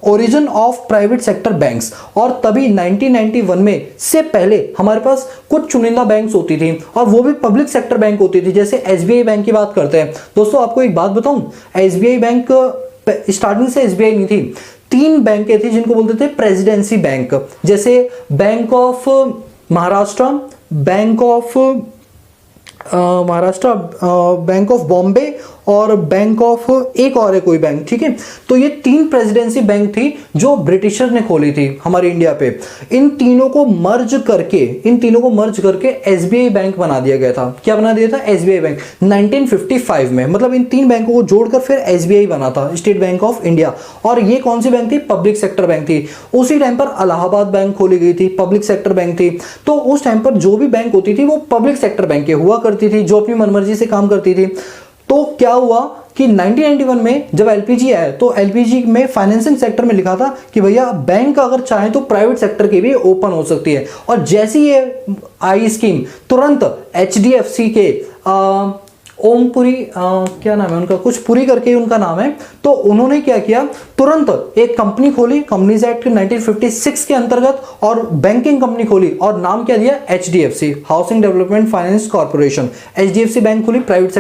origin of private sector banks. और तभी 1991 में से पहले हमारे पास कुछ चुनिंदा बैंक्स होती थी और वो भी पब्लिक सेक्टर बैंक होती थी, जैसे एसबीआई बैंक की बात करते हैं। दोस्तों आपको एक बात बताऊं, एसबीआई बैंक स्टार्टिंग से एसबीआई नहीं थी, 3 बैंकें थी जिनको बोलते थे प्रेसिडेंसी बैंक, जैसे bank of Maharashtra, bank of Maharashtra, bank of Bombay और बैंक ऑफ एक और है कोई बैंक, ठीक है। तो ये 3 प्रेसिडेंसी बैंक थी जो ब्रिटिशर ने खोली थी हमारे इंडिया पे। इन तीनों को मर्ज करके एसबीआई बैंक बना दिया गया था। क्या बना दिया था? एसबीआई बैंक 1955 में। मतलब इन 3 बैंकों को जोड़कर फिर एसबीआई बना था, स्टेट बैंक ऑफ इंडिया। और ये कौन सी बैंक थी? पब्लिक सेक्टर बैंक थी। उसी टाइम पर इलाहाबाद बैंक खोली गई थी, पब्लिक सेक्टर बैंक थी। तो उस टाइम पर जो भी बैंक होती थी वो पब्लिक सेक्टर बैंक हुआ करती थी, जो अपनी मनमर्जी से काम करती थी। तो क्या हुआ कि 1991 में जब एलपीजी आया तो एलपीजी में फाइनेंसिंग सेक्टर में लिखा था कि भैया बैंक अगर चाहे तो प्राइवेट सेक्टर की भी ओपन हो सकती है। और जैसी ये आई स्कीम, तुरंत एचडीएफसी के ओमपुरी क्या नाम है उनका, कुछ पुरी करके उनका नाम है, तो उन्होंने क्या किया, तुरंत एक कंपनी खोली कंपनीज एक्ट 1956 के अंतर्गत, और बैंकिंग कंपनी खोली और नाम क्या दिया? HDFC, housing development finance corporation. HDFC bank खुली, प्राइवेट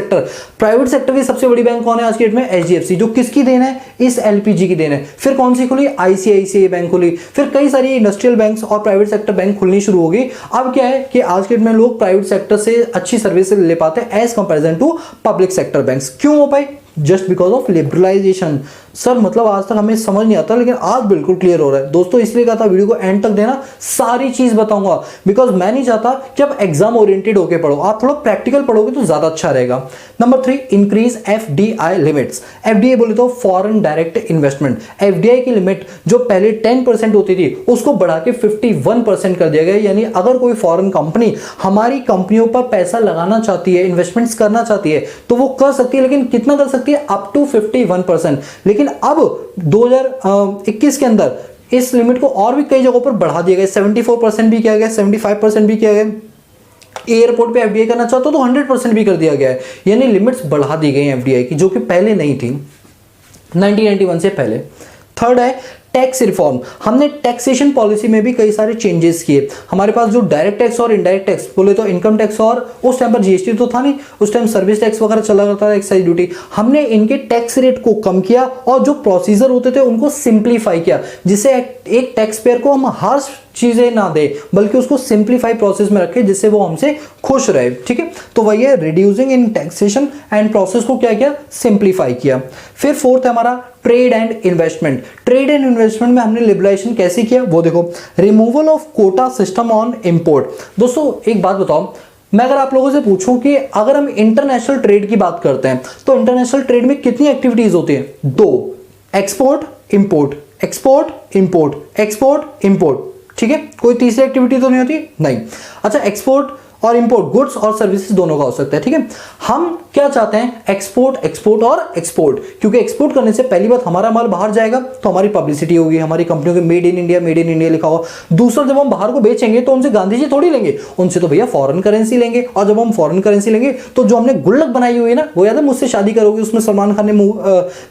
सेक्टर की सबसे बड़ी बैंक कौन है आज के डेट में? एचडीएफसी। जो किसकी देन है? इस एलपीजी की देन है। फिर कौन सी खुली? आईसीआईसीआई बैंक खुली। फिर कई सारी इंडस्ट्रियल बैंक्स और प्राइवेट सेक्टर बैंक खुलनी शुरू हो गई। अब क्या है कि आज के डेट में लोग प्राइवेट सेक्टर से अच्छी सर्विस ले पाते हैं as comparison to public sector banks. क्यों हो पाए? Just because of liberalisation. Sir मतलब आज तक हमें समझ नहीं आता, लेकिन आज बिल्कुल क्लियर हो रहा है दोस्तों। इसलिए कहा था वीडियो को एंड तक देना, सारी चीज बताऊंगा, बिकॉज मैं नहीं चाहता कि आप एग्जाम ओरिएंटेड होकर पढ़ो, आप थोड़ा प्रैक्टिकल पढ़ोगे तो ज्यादा अच्छा रहेगा। Number 3, increase FDI limits. FDI बोले तो फॉरेन डायरेक्ट इन्वेस्टमेंट। एफडीआई की लिमिट जो पहले 10% होती थी उसको बढ़ा के 51% कर दिया गया। यानी अगर कोई फॉरेन कंपनी हमारी कंपनियों पर पैसा लगाना चाहती है, इन्वेस्टमेंट्स करना चाहती है, तो वो कर सकती है, लेकिन कितना कर सकती है? Up to 51%। लेकिन अब 2021 के अंदर इस लिमिट को और भी कई जगहों पर बढ़ा दिया गया। 74% भी किया गया, 75% भी किया गया। एयरपोर्ट पे एफडीआई करना चाहते हो तो 100% भी कर दिया गया है। यानी लिमिट्स बढ़ा दी गई एफडीआई की, जो कि पहले नहीं थी 1991 से पहले। थर्ड है टैक्स रिफॉर्म। हमने टैक्सेशन पॉलिसी में भी कई सारे चेंजेस किए। हमारे पास जो डायरेक्ट टैक्स और इनडायरेक्ट टैक्स बोले तो इनकम टैक्स, और उस टाइम पर जीएसटी तो था नहीं, उस टाइम सर्विस टैक्स वगैरह चला करता था, एक्साइज ड्यूटी। हमने इनके टैक्स रेट को कम किया और जो प्रोसीजर होते थे उनको सिंप्लीफाई किया, जिससे एक टैक्स पेयर को हम हार्श चीजें ना दे, बल्कि उसको सिंप्लीफाई प्रोसेस में रखे जिससे वो हमसे खुश रहे। ठीक है, तो वही है reducing in taxation and process को क्या किया? सिंप्लीफाई किया। फिर फोर्थ है हमारा trade and investment. Trade and investment में हमने लिबरलाइजेशन कैसे किया वो देखो, removal of quota system on import. दोस्तों एक बात बताओ, मैं अगर आप लोगों से पूछूं कि अगर हम इंटरनेशनल ट्रेड की बात करते हैं तो इंटरनेशनल ट्रेड में कितनी एक्टिविटीज होती है? 2, export import, export import, export import. ठीक है, कोई तीसरी एक्टिविटी तो नहीं होती? नहीं। अच्छा, एक्सपोर्ट और इंपोर्ट, गुड्स और सर्विसेज दोनों का हो सकता है। ठीक है, हम क्या चाहते हैं? एक्सपोर्ट, एक्सपोर्ट और एक्सपोर्ट, क्योंकि एक्सपोर्ट करने से पहली बात हमारा माल बाहर जाएगा तो हमारी पब्लिसिटी होगी, हमारी कंपनियों के मेड इन इंडिया लिखा हुआ। दूसरा, जब हम बाहर को बेचेंगे तो उनसे गांधी जी थोड़ी लेंगे, उनसे तो भैया फॉरेन करेंसी लेंगे। और जब हम फॉरेन करेंसी लेंगे तो जो हमने गुल्लक बनाई हुई है ना, वो याद है मुझसे शादी करोगे, उसमें सलमान खान ने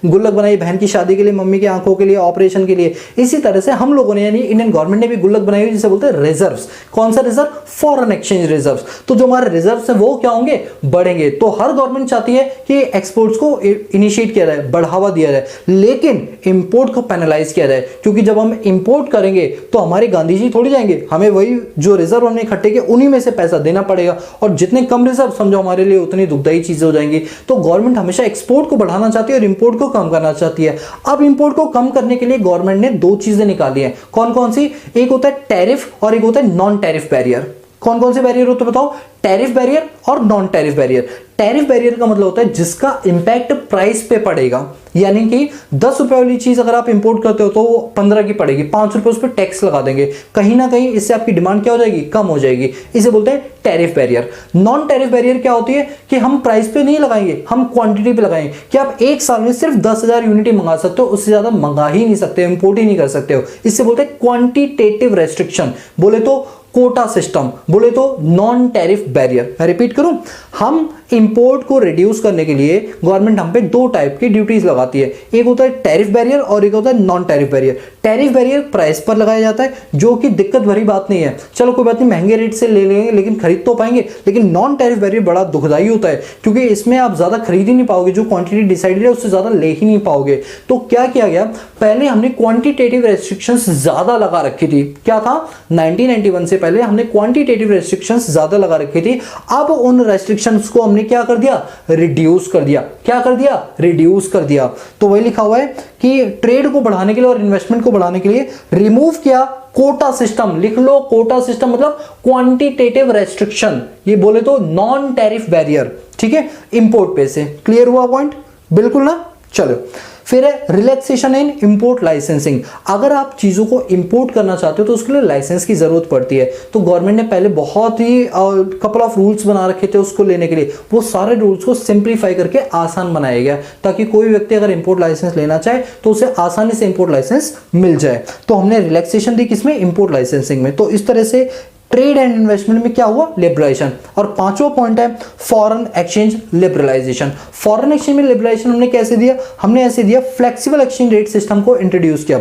गुल्लक बनाई बहन की शादी के लिए, मम्मी की आंखों के लिए, ऑपरेशन के लिए। इसी तरह से हम लोगों ने यानी इंडियन गवर्नमेंट ने भी गुल्लक बनाई हुई, जिसे बोलते हैं रिजर्व्स। कौन सा रिजर्व? Foreign exchange reserve. तो जो हमारे रिजर्व्स है वो क्या होंगे? बढ़ेंगे। तो हर गवर्नमेंट चाहती है कि एक्सपोर्ट्स को इनिशिएट किया जाए, बढ़ावा दिया जाए, लेकिन इंपोर्ट को पेनलाइज किया जाए, क्योंकि जब हम इंपोर्ट करेंगे तो हमारे गांधी जी थोड़ी जाएंगे, हमें वही जो रिजर्व हमने इकट्ठे किए उन्हीं में से पैसा देना पड़ेगा। और जितने कम रिजर्व समझो हमारे लिए उतनी दुखदायी चीजें हो जाएंगी। तो गवर्नमेंट हमेशा एक्सपोर्ट को बढ़ाना चाहती है और इंपोर्ट को कम करना चाहती है। अब इंपोर्ट को कम करने के लिए गवर्नमेंट ने 2 चीजें निकाली हैं। कौन कौन सी? एक होता है टैरिफ और एक होता है नॉन टैरिफ बैरियर। कौन कौन से बैरियर होते बताओ? टैरिफ बैरियर और non tariff barrier. Tariff barrier का मतलब होता है जिसका इंपैक्ट प्राइस पे पड़ेगा, यानी कि 10 रुपए वाली चीज अगर आप इंपोर्ट करते हो तो वो 15 की पड़ेगी, 5 रुपए उस पर टैक्स लगा देंगे, कहीं ना कहीं इससे आपकी डिमांड क्या हो जाएगी? कम हो जाएगी। इसे बोलते हैं tariff barrier. Non tariff barrier क्या होती है कि हम प्राइस पे नहीं लगाएंगे, हम क्वांटिटी पे लगाएंगे कि आप एक साल में सिर्फ 10,000 यूनिट मंगा सकते हो, उससे ज्यादा मंगा ही नहीं सकते, इंपोर्ट ही नहीं कर सकते हो। इससे बोलते हैं क्वांटिटेटिव रेस्ट्रिक्शन, बोले तो कोटा सिस्टम, बोले तो नॉन टैरिफ बैरियर। मैं रिपीट करूं, हम इंपोर्ट को रिड्यूस करने के लिए गवर्नमेंट हम पे 2 टाइप की ड्यूटीज लगाती है। एक होता है टैरिफ बैरियर और एक होता है non tariff barrier. Tariff barrier price पर लगाया जाता है, जो कि दिक्कत भरी बात नहीं है, चलो कोई बात नहीं, महंगे रेट से ले लेंगे लेकिन खरीद तो पाएंगे। लेकिन नॉन टैरिफ बैरियर बड़ा दुखदाई होता है, क्योंकि इसमें आप ज्यादा खरीद ही नहीं पाओगे, जो क्वांटिटी डिसाइडेड है उससे ज्यादा ले ही नहीं पाओगे। तो क्या किया गया? पहले हमने क्वांटिटेटिव रेस्ट्रिक्शंस ज्यादा लगा रखी थी। क्या था? 1991 से पहले हमने क्वांटिटेटिव रेस्ट्रिक्शंस ज्यादा लगा रखी थी। अब उन रेस्ट्रिक्शंस को हमने क्या कर दिया, रिड्यूस कर दिया। क्या कर दिया, रिड्यूस कर दिया। तो वही लिखा हुआ है कि ट्रेड को बढ़ाने के लिए और इन्वेस्टमेंट को बढ़ाने के लिए रिमूव किया कोटा सिस्टम। लिख लो, कोटा सिस्टम मतलब क्वांटिटेटिव रेस्ट्रिक्शन, ये बोले तो नॉन टैरिफ बैरियर, ठीक है, इंपोर्ट पे से। क्लियर हुआ पॉइंट, बिल्कुल ना। चलो फिर है रिलैक्सेशन इन इंपोर्ट लाइसेंसिंग। अगर आप चीज़ों को इंपोर्ट करना चाहते हो तो उसके लिए लाइसेंस की ज़रूरत पड़ती है। तो गवर्नमेंट ने पहले बहुत ही कपल ऑफ रूल्स बना रखे थे उसको लेने के लिए। वो सारे रूल्स को सिंप्लीफाई करके आसान बनाया गया ताकि कोई व्यक्ति अगर इंपोर्ट लाइसेंस लेना चाहे तो उसे आसानी से इंपोर्ट लाइसेंस मिल जाए। तो हमने रिलैक्सेशन दी किसमें, इंपोर्ट लाइसेंसिंग में। तो इस तरह से ट्रेड एंड इन्वेस्टमेंट में क्या हुआ, लिबरलाइजेशन। और पांचवा पॉइंट है foreign exchange liberalisation. Foreign exchange में लिबरलाइजेशन हमने कैसे दिया, हमने ऐसे दिया फ्लेक्सिबल एक्सचेंज रेट सिस्टम को इंट्रोड्यूस किया।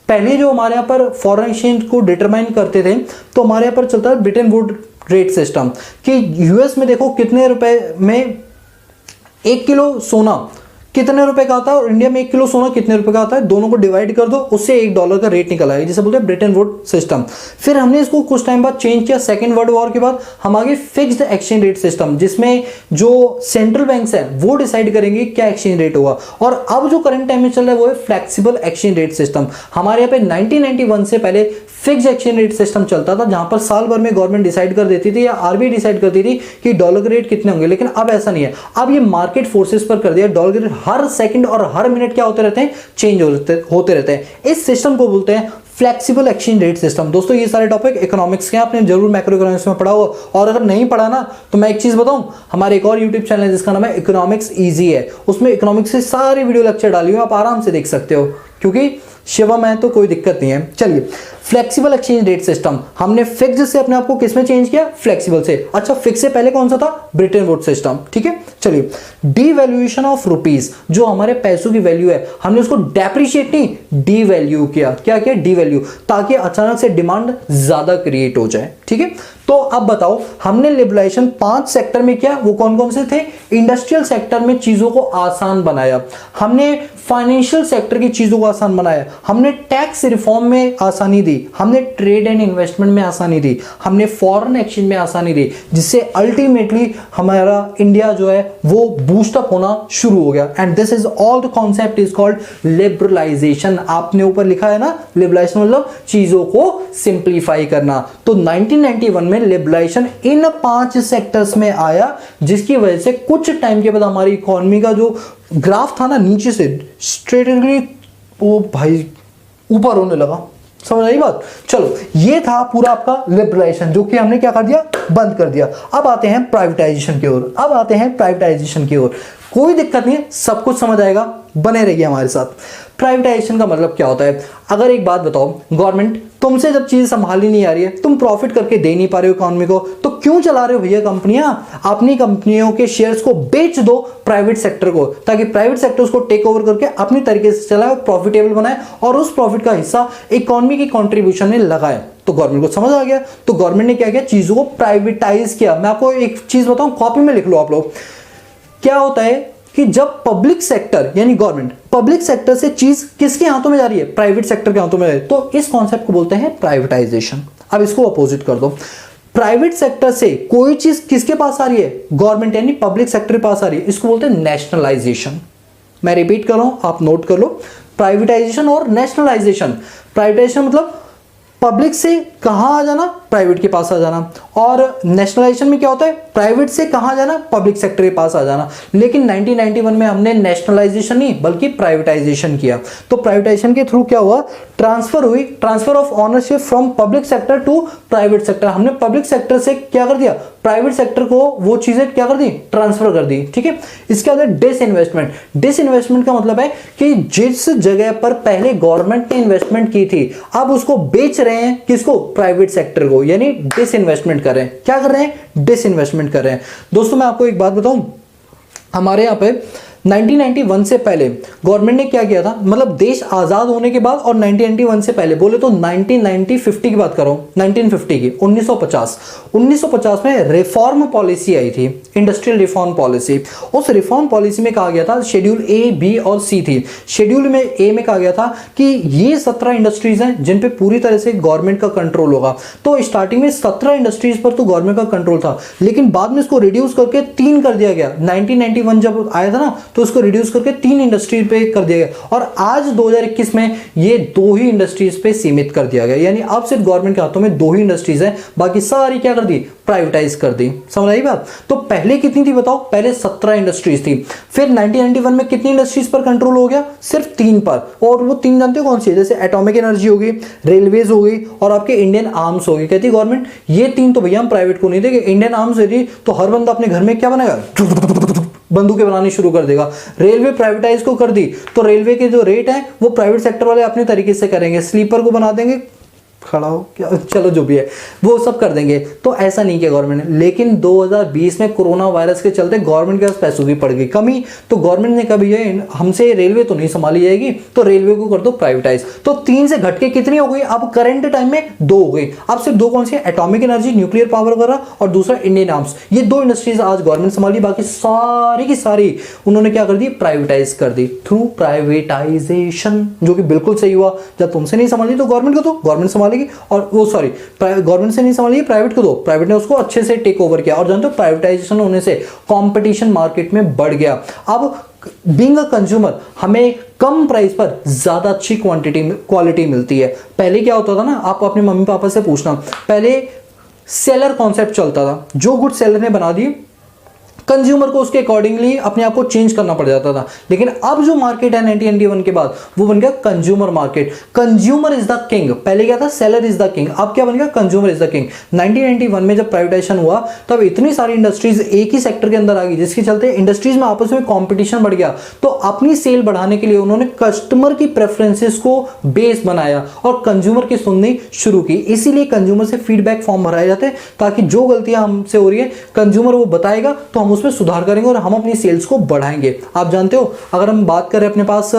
पहले जो हमारे यहाँ पर फॉरेन एक्सचेंज को डिटरमाइन करते थे तो हमारे यहाँ पर चलता है ब्रिटेन वुड रेट सिस्टम कि यूएस में देखो कितने रुपए में 1 किलो सोना कितने रुपए का आता है और इंडिया में 1 किलो सोना कितने रुपए का आता है, दोनों को डिवाइड कर दो, उससे $1 का रेट निकल आएगा, जिसे बोलते हैं ब्रिटेन वुड सिस्टम। फिर हमने इसको कुछ टाइम बाद चेंज किया, सेकंड वर्ल्ड वॉर के बाद हम आगे फिक्स्ड एक्सचेंज रेट सिस्टम, जिसमें जो सेंट्रल बैंक्स है वो डिसाइड करेंगे क्या एक्सचेंज रेट होगा। और अब जो करंट टाइम में चल रहा है वो है फ्लेक्सिबल एक्सचेंज रेट सिस्टम। हमारे यहाँ पे 1991 से पहले फिक्स एक्सचेंज रेट सिस्टम चलता था, जहां पर साल भर में गवर्नमेंट डिसाइड कर देती थी या आरबीआई डिसाइड करती थी कि डॉलर के रेट कितने होंगे। लेकिन अब ऐसा नहीं है, अब ये मार्केट फोर्सेस पर कर दिया। डॉलर के रेट हर सेकंड और हर मिनट क्या होते रहते हैं, चेंज होते रहते हैं। इस सिस्टम को बोलते हैं फ्लेक्सिबल एक्सचेंज रेट सिस्टम। दोस्तों ये सारे टॉपिक इकोनॉमिक्स के, आपने जरूर मैक्रो इकोनॉमिक्स में पढ़ा हो, और अगर नहीं पढ़ा ना तो मैं एक चीज बताऊं, हमारे एक और यूट्यूब चैनल है जिसका नाम है इकोनॉमिक्स इजी है, उसमें इकोनॉमिक्स से सारे वीडियो लेक्चर डाली हुई, आप आराम से देख सकते हो, क्योंकि शिवम है तो कोई दिक्कत नहीं है। चलिए फ्लेक्सिबल एक्सचेंज रेट सिस्टम हमने फिक्स से अपने आप को किसमें चेंज किया, फ्लेक्सिबल से। अच्छा फिक्स से पहले कौन सा था, ब्रिटेन वुड सिस्टम, ठीक है। चलिए डीवैल्यूएशन ऑफ रुपीज, जो हमारे पैसों की वैल्यू है हमने उसको डेप्रिशिएट नहीं डीवैल्यू किया। क्या किया, डीवैल्यू, ताकि अचानक से डिमांड ज्यादा क्रिएट हो जाए, ठीक है। तो अब बताओ हमने लिबरलाइजेशन 5 सेक्टर में किया, वो कौन कौन से थे, इंडस्ट्रियल सेक्टर में चीजों को आसान बनाया, हमने फाइनेंशियल सेक्टर की चीजों को आसान बनाया, हमने टैक्स रिफॉर्म में आसानी दी, हमने ट्रेड एंड इन्वेस्टमेंट में आसानी दी, हमने फॉरेन एक्सचेंज में आसानी दी, जिससे अल्टीमेटली हमारा इंडिया जो है वो बूस्ट अप होना शुरू हो गया। And this is all the concept is called liberalisation. आपने ऊपर लिखा है ना, लिबरलाइजेशन मतलब चीजों को सिंप्लीफाई करना। तो 1991 में लिबरलाइजेशन इन 5 सेक्टर्स में आया, जिसकी वजह से कुछ टाइम के बाद हमारी इकोनॉमी का जो ग्राफ था ना, नीचे से स्ट्रेटली वो भाई ऊपर होने लगा। समझ आई बात। चलो ये था पूरा आपका लिबरलाइजेशन, जो कि हमने क्या कर दिया, बंद कर दिया। अब आते हैं प्राइवेटाइजेशन की ओर, अब आते हैं प्राइवेटाइजेशन की ओर। कोई दिक्कत नहीं है, सब कुछ समझ आएगा, बने रहिए हमारे साथ। प्राइवेटाइजेशन का मतलब क्या होता है, अगर एक बात बताओ, गवर्नमेंट तुमसे जब चीज संभाली नहीं आ रही है, तुम प्रॉफिट करके दे नहीं पा रहे हो इकोनॉमी को, तो क्यों चला रहे हो भैया कंपनियां, अपनी कंपनियों के शेयर्स को बेच दो प्राइवेट सेक्टर को, ताकि प्राइवेट सेक्टर उसको टेक ओवर करके अपनी तरीके से चलाए, प्रॉफिटेबल बनाए, और उस प्रॉफिट का हिस्सा इकोनॉमी की कंट्रीब्यूशन में लगाए। तो गवर्नमेंट को समझ आ गया, तो गवर्नमेंट ने क्या किया, चीजों को प्राइवेटाइज किया। मैं आपको एक चीज बताऊं, कॉपी में लिख लो आप लोग। क्या होता है कि जब पब्लिक सेक्टर यानी गवर्नमेंट पब्लिक सेक्टर से चीज किसके हाथों में जा रही है, प्राइवेट सेक्टर के हाथों में जा रही है, तो इस कॉन्सेप्ट को बोलते हैं प्राइवेटाइजेशन। अब इसको अपोजिट कर दो, प्राइवेट सेक्टर से कोई चीज किसके पास आ रही है, गवर्नमेंट यानी पब्लिक सेक्टर के पास आ रही है, इसको बोलते हैं नेशनलाइजेशन। मैं रिपीट कर रहा हूं, आप नोट कर लो, प्राइवेटाइजेशन और नेशनलाइजेशन। प्राइवेटाइजेशन मतलब पब्लिक से कहां आ जाना, प्राइवेट के पास आ जाना, और नेशनलाइजेशन में क्या होता है, प्राइवेट से कहां जाना, पब्लिक सेक्टर के पास आ जाना। लेकिन 1991 में हमने नेशनलाइजेशन नहीं बल्कि प्राइवेटाइजेशन किया। तो प्राइवेटाइजेशन के थ्रू क्या हुआ, ट्रांसफर हुई, transfer of ownership from public sector to private sector. हमने पब्लिक सेक्टर से क्या कर दिया, प्राइवेट सेक्टर को वो चीजें क्या कर दी, ट्रांसफर कर दी, ठीक है। इसके बाद डिसइन्वेस्टमेंट। डिसइन्वेस्टमेंट का मतलब है कि जिस जगह पर पहले गवर्नमेंट ने इन्वेस्टमेंट की थी, अब उसको बेच रहे हैं, किसको, प्राइवेट सेक्टर को, यानी डिसइन्वेस्टमेंट कर रहे हैं। क्या कर रहे हैं, डिसइन्वेस्टमेंट कर रहे हैं। दोस्तों मैं आपको एक बात बताऊं, हमारे यहाँ पे 1991 से पहले गवर्नमेंट ने क्या किया था, मतलब देश आजाद होने के बाद और 1991 से पहले बोले तो 1950 की बात कर रहा हूं, 1950 की 1950 में रिफॉर्म पॉलिसी आई थी। Industrial reform policy. उस रिफॉर्म पॉलिसी में कहा गया था, शेड्यूल ए, बी और सी थी। शेड्यूल में ए में कहा गया था कि ये 17 इंडस्ट्रीज हैं जिन पे पूरी तरह से गवर्नमेंट का कंट्रोल होगा। तो स्टार्टिंग में 17 इंडस्ट्रीज पर तो गवर्नमेंट का कंट्रोल था, लेकिन बाद में इसको रिड्यूस करके 3 कर दिया गया। 1991 जब आया था ना, तो उसको रिड्यूस करके 3 इंडस्ट्री पे कर दिया गया, और आज 2021 में ये 2 ही इंडस्ट्रीज पे सीमित कर दिया गया। यानी अब सिर्फ गवर्नमेंट के हाथों में 2 ही इंडस्ट्रीज है, बाकी सारी क्या कर दी, प्राइवेटाइज कर दी। समझ आई बात? तो पहले कितनी थी बताओ? पहले 17 इंडस्ट्रीज थी। फिर 1991 में कितनी इंडस्ट्रीज पर कंट्रोल हो गया? सिर्फ 3 पर। और वो 3 जानते हो कौन सी है? जैसे एटॉमिक एनर्जी हो गई, रेलवेज हो गई और आपके इंडियन आर्म्स हो गई। कहती है गवर्नमेंट ये 3 तो भैया हम प्राइवेट को नहीं देंगे। इंडियन आर्म्स यदि तो हर बंदा अपने घर में क्या बनाएगा, बंदूकें बनानी शुरू कर देगा। रेलवे प्राइवेटाइज को कर दी तो रेलवे के जो रेट है वो प्राइवेट सेक्टर वाले अपने तरीके से करेंगे, स्लीपर को बना देंगे, खड़ा हो क्या, चलो जो भी है वो सब कर देंगे। तो ऐसा नहीं किया गवर्नमेंट ने। लेकिन 2020 में कोरोना वायरस के चलते गवर्नमेंट के पास पैसों की पड़ गई कमी, तो गवर्नमेंट ने कहा भैया हमसे रेलवे तो नहीं संभाली जाएगी, तो रेलवे को कर दो प्राइवेटाइज। तो 3 से घट के कितनी हो गई? अब करंट टाइम में 2 हो गई। अब सिर्फ 2 कौन सी है? एटॉमिक एनर्जी, न्यूक्लियर पावर वगैरह, और दूसरा इंडियन आर्म्स। ये 2 इंडस्ट्रीज आज गवर्नमेंट संभाली, बाकी सारी की सारी उन्होंने क्या कर दी, प्राइवेटाइज कर दी थ्रू प्राइवेटाइजेशन, जो कि बिल्कुल सही हुआ। जब तुमसे नहीं संभाली तो गवर्नमेंट को दो, गवर्नमेंट संभालेगी। और वो सॉरी, गवर्नमेंट से नहीं संभाली, प्राइवेट को दो, प्राइवेट ने उसको अच्छे से टेक ओवर किया। और जानते हो प्राइवेटाइजेशन होने से कंपटीशन मार्केट में बढ़ गया। अब बीइंग अ कंज्यूमर हमें कम प्राइस पर ज्यादा अच्छी क्वालिटी मिलती है। पहले क्या होता था ना, आप अपने मम्मी पापा से पूछना, पहले सेलर कॉन्सेप्ट चलता था। जो गुड सेलर ने बना दी, कंज्यूमर को उसके अकॉर्डिंगली अपने आप को चेंज करना पड़ जाता था। लेकिन अब जो मार्केट है 1991 के बाद, वो बन गया consumer market. Consumer is the king. पहले क्या था, सेलर इज द किंग, अब क्या बन गया, कंज्यूमर इज द किंग। 1991 में जब प्राइवेटाइजेशन हुआ तब इतनी सारी इंडस्ट्रीज एक ही सेक्टर के अंदर आ गई, जिसके चलते इंडस्ट्रीज में आपस में कॉम्पिटिशन बढ़ गया। तो अपनी सेल बढ़ाने के लिए उन्होंने कस्टमर की प्रेफरेंसेस को बेस बनाया और कंज्यूमर की सुननी शुरू की। इसीलिए कंज्यूमर से फीडबैक फॉर्म भराए जाते हैं, ताकि जो गलतियां हमसे हो रही है कंज्यूमर वो बताएगा तो हम उसमें सुधार करेंगे और हम अपनी सेल्स को बढ़ाएंगे। आप जानते हो, अगर हम बात करें अपने पास